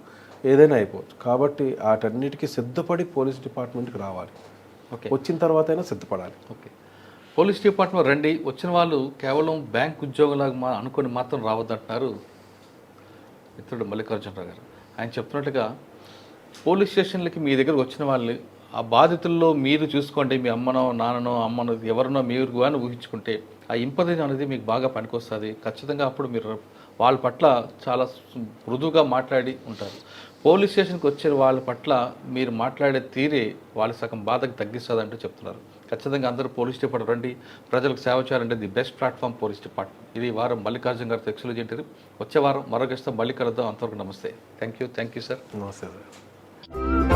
[SPEAKER 3] ఏదైనా అయిపోవచ్చు. కాబట్టి వాటన్నిటికీ సిద్ధపడి పోలీస్ డిపార్ట్మెంట్కి రావాలి.
[SPEAKER 2] ఓకే.
[SPEAKER 3] వచ్చిన తర్వాత అయినా సిద్ధపడాలి.
[SPEAKER 2] ఓకే. పోలీస్ డిపార్ట్మెంట్ రండి, వచ్చిన వాళ్ళు కేవలం బ్యాంక్ ఉద్యోగులాగా అనుకొని మాత్రం రావద్దంటున్నారు మిత్రుడు మల్లికార్జునరావు గారు. ఆయన చెప్తున్నట్టుగా పోలీస్ స్టేషన్లకి మీ దగ్గరకు వచ్చిన వాళ్ళని ఆ బాధితుల్లో మీరు చూసుకోండి, మీ అమ్మనో నాన్ననో అమ్మనో ఎవరినో మీరు కానీ ఊహించుకుంటే ఆ ఇంపదేజ్ అనేది మీకు బాగా పనికొస్తుంది. ఖచ్చితంగా అప్పుడు మీరు వాళ్ళ పట్ల చాలా మృదువుగా మాట్లాడి ఉంటారు. పోలీస్ స్టేషన్కి వచ్చే వాళ్ళ పట్ల మీరు మాట్లాడే తీరే వాళ్ళ సగం బాధకు తగ్గిస్తుంది అంటూ చెప్తున్నారు. ఖచ్చితంగా అందరూ పోలీస్ డిపార్ట్మెంట్ రండి, ప్రజలకు సేవ చేయాలంటే the best platform police department. ఇది వారం మల్లికార్జున గారితో ఎక్స్క్లూజివ్ ఇంటర్వ్యూ. వచ్చే వారం మరొక ఇష్టం మళ్ళీ కలుద్దాం. అంతవరకు నమస్తే. Thank you sir.
[SPEAKER 3] నమస్తే సార్.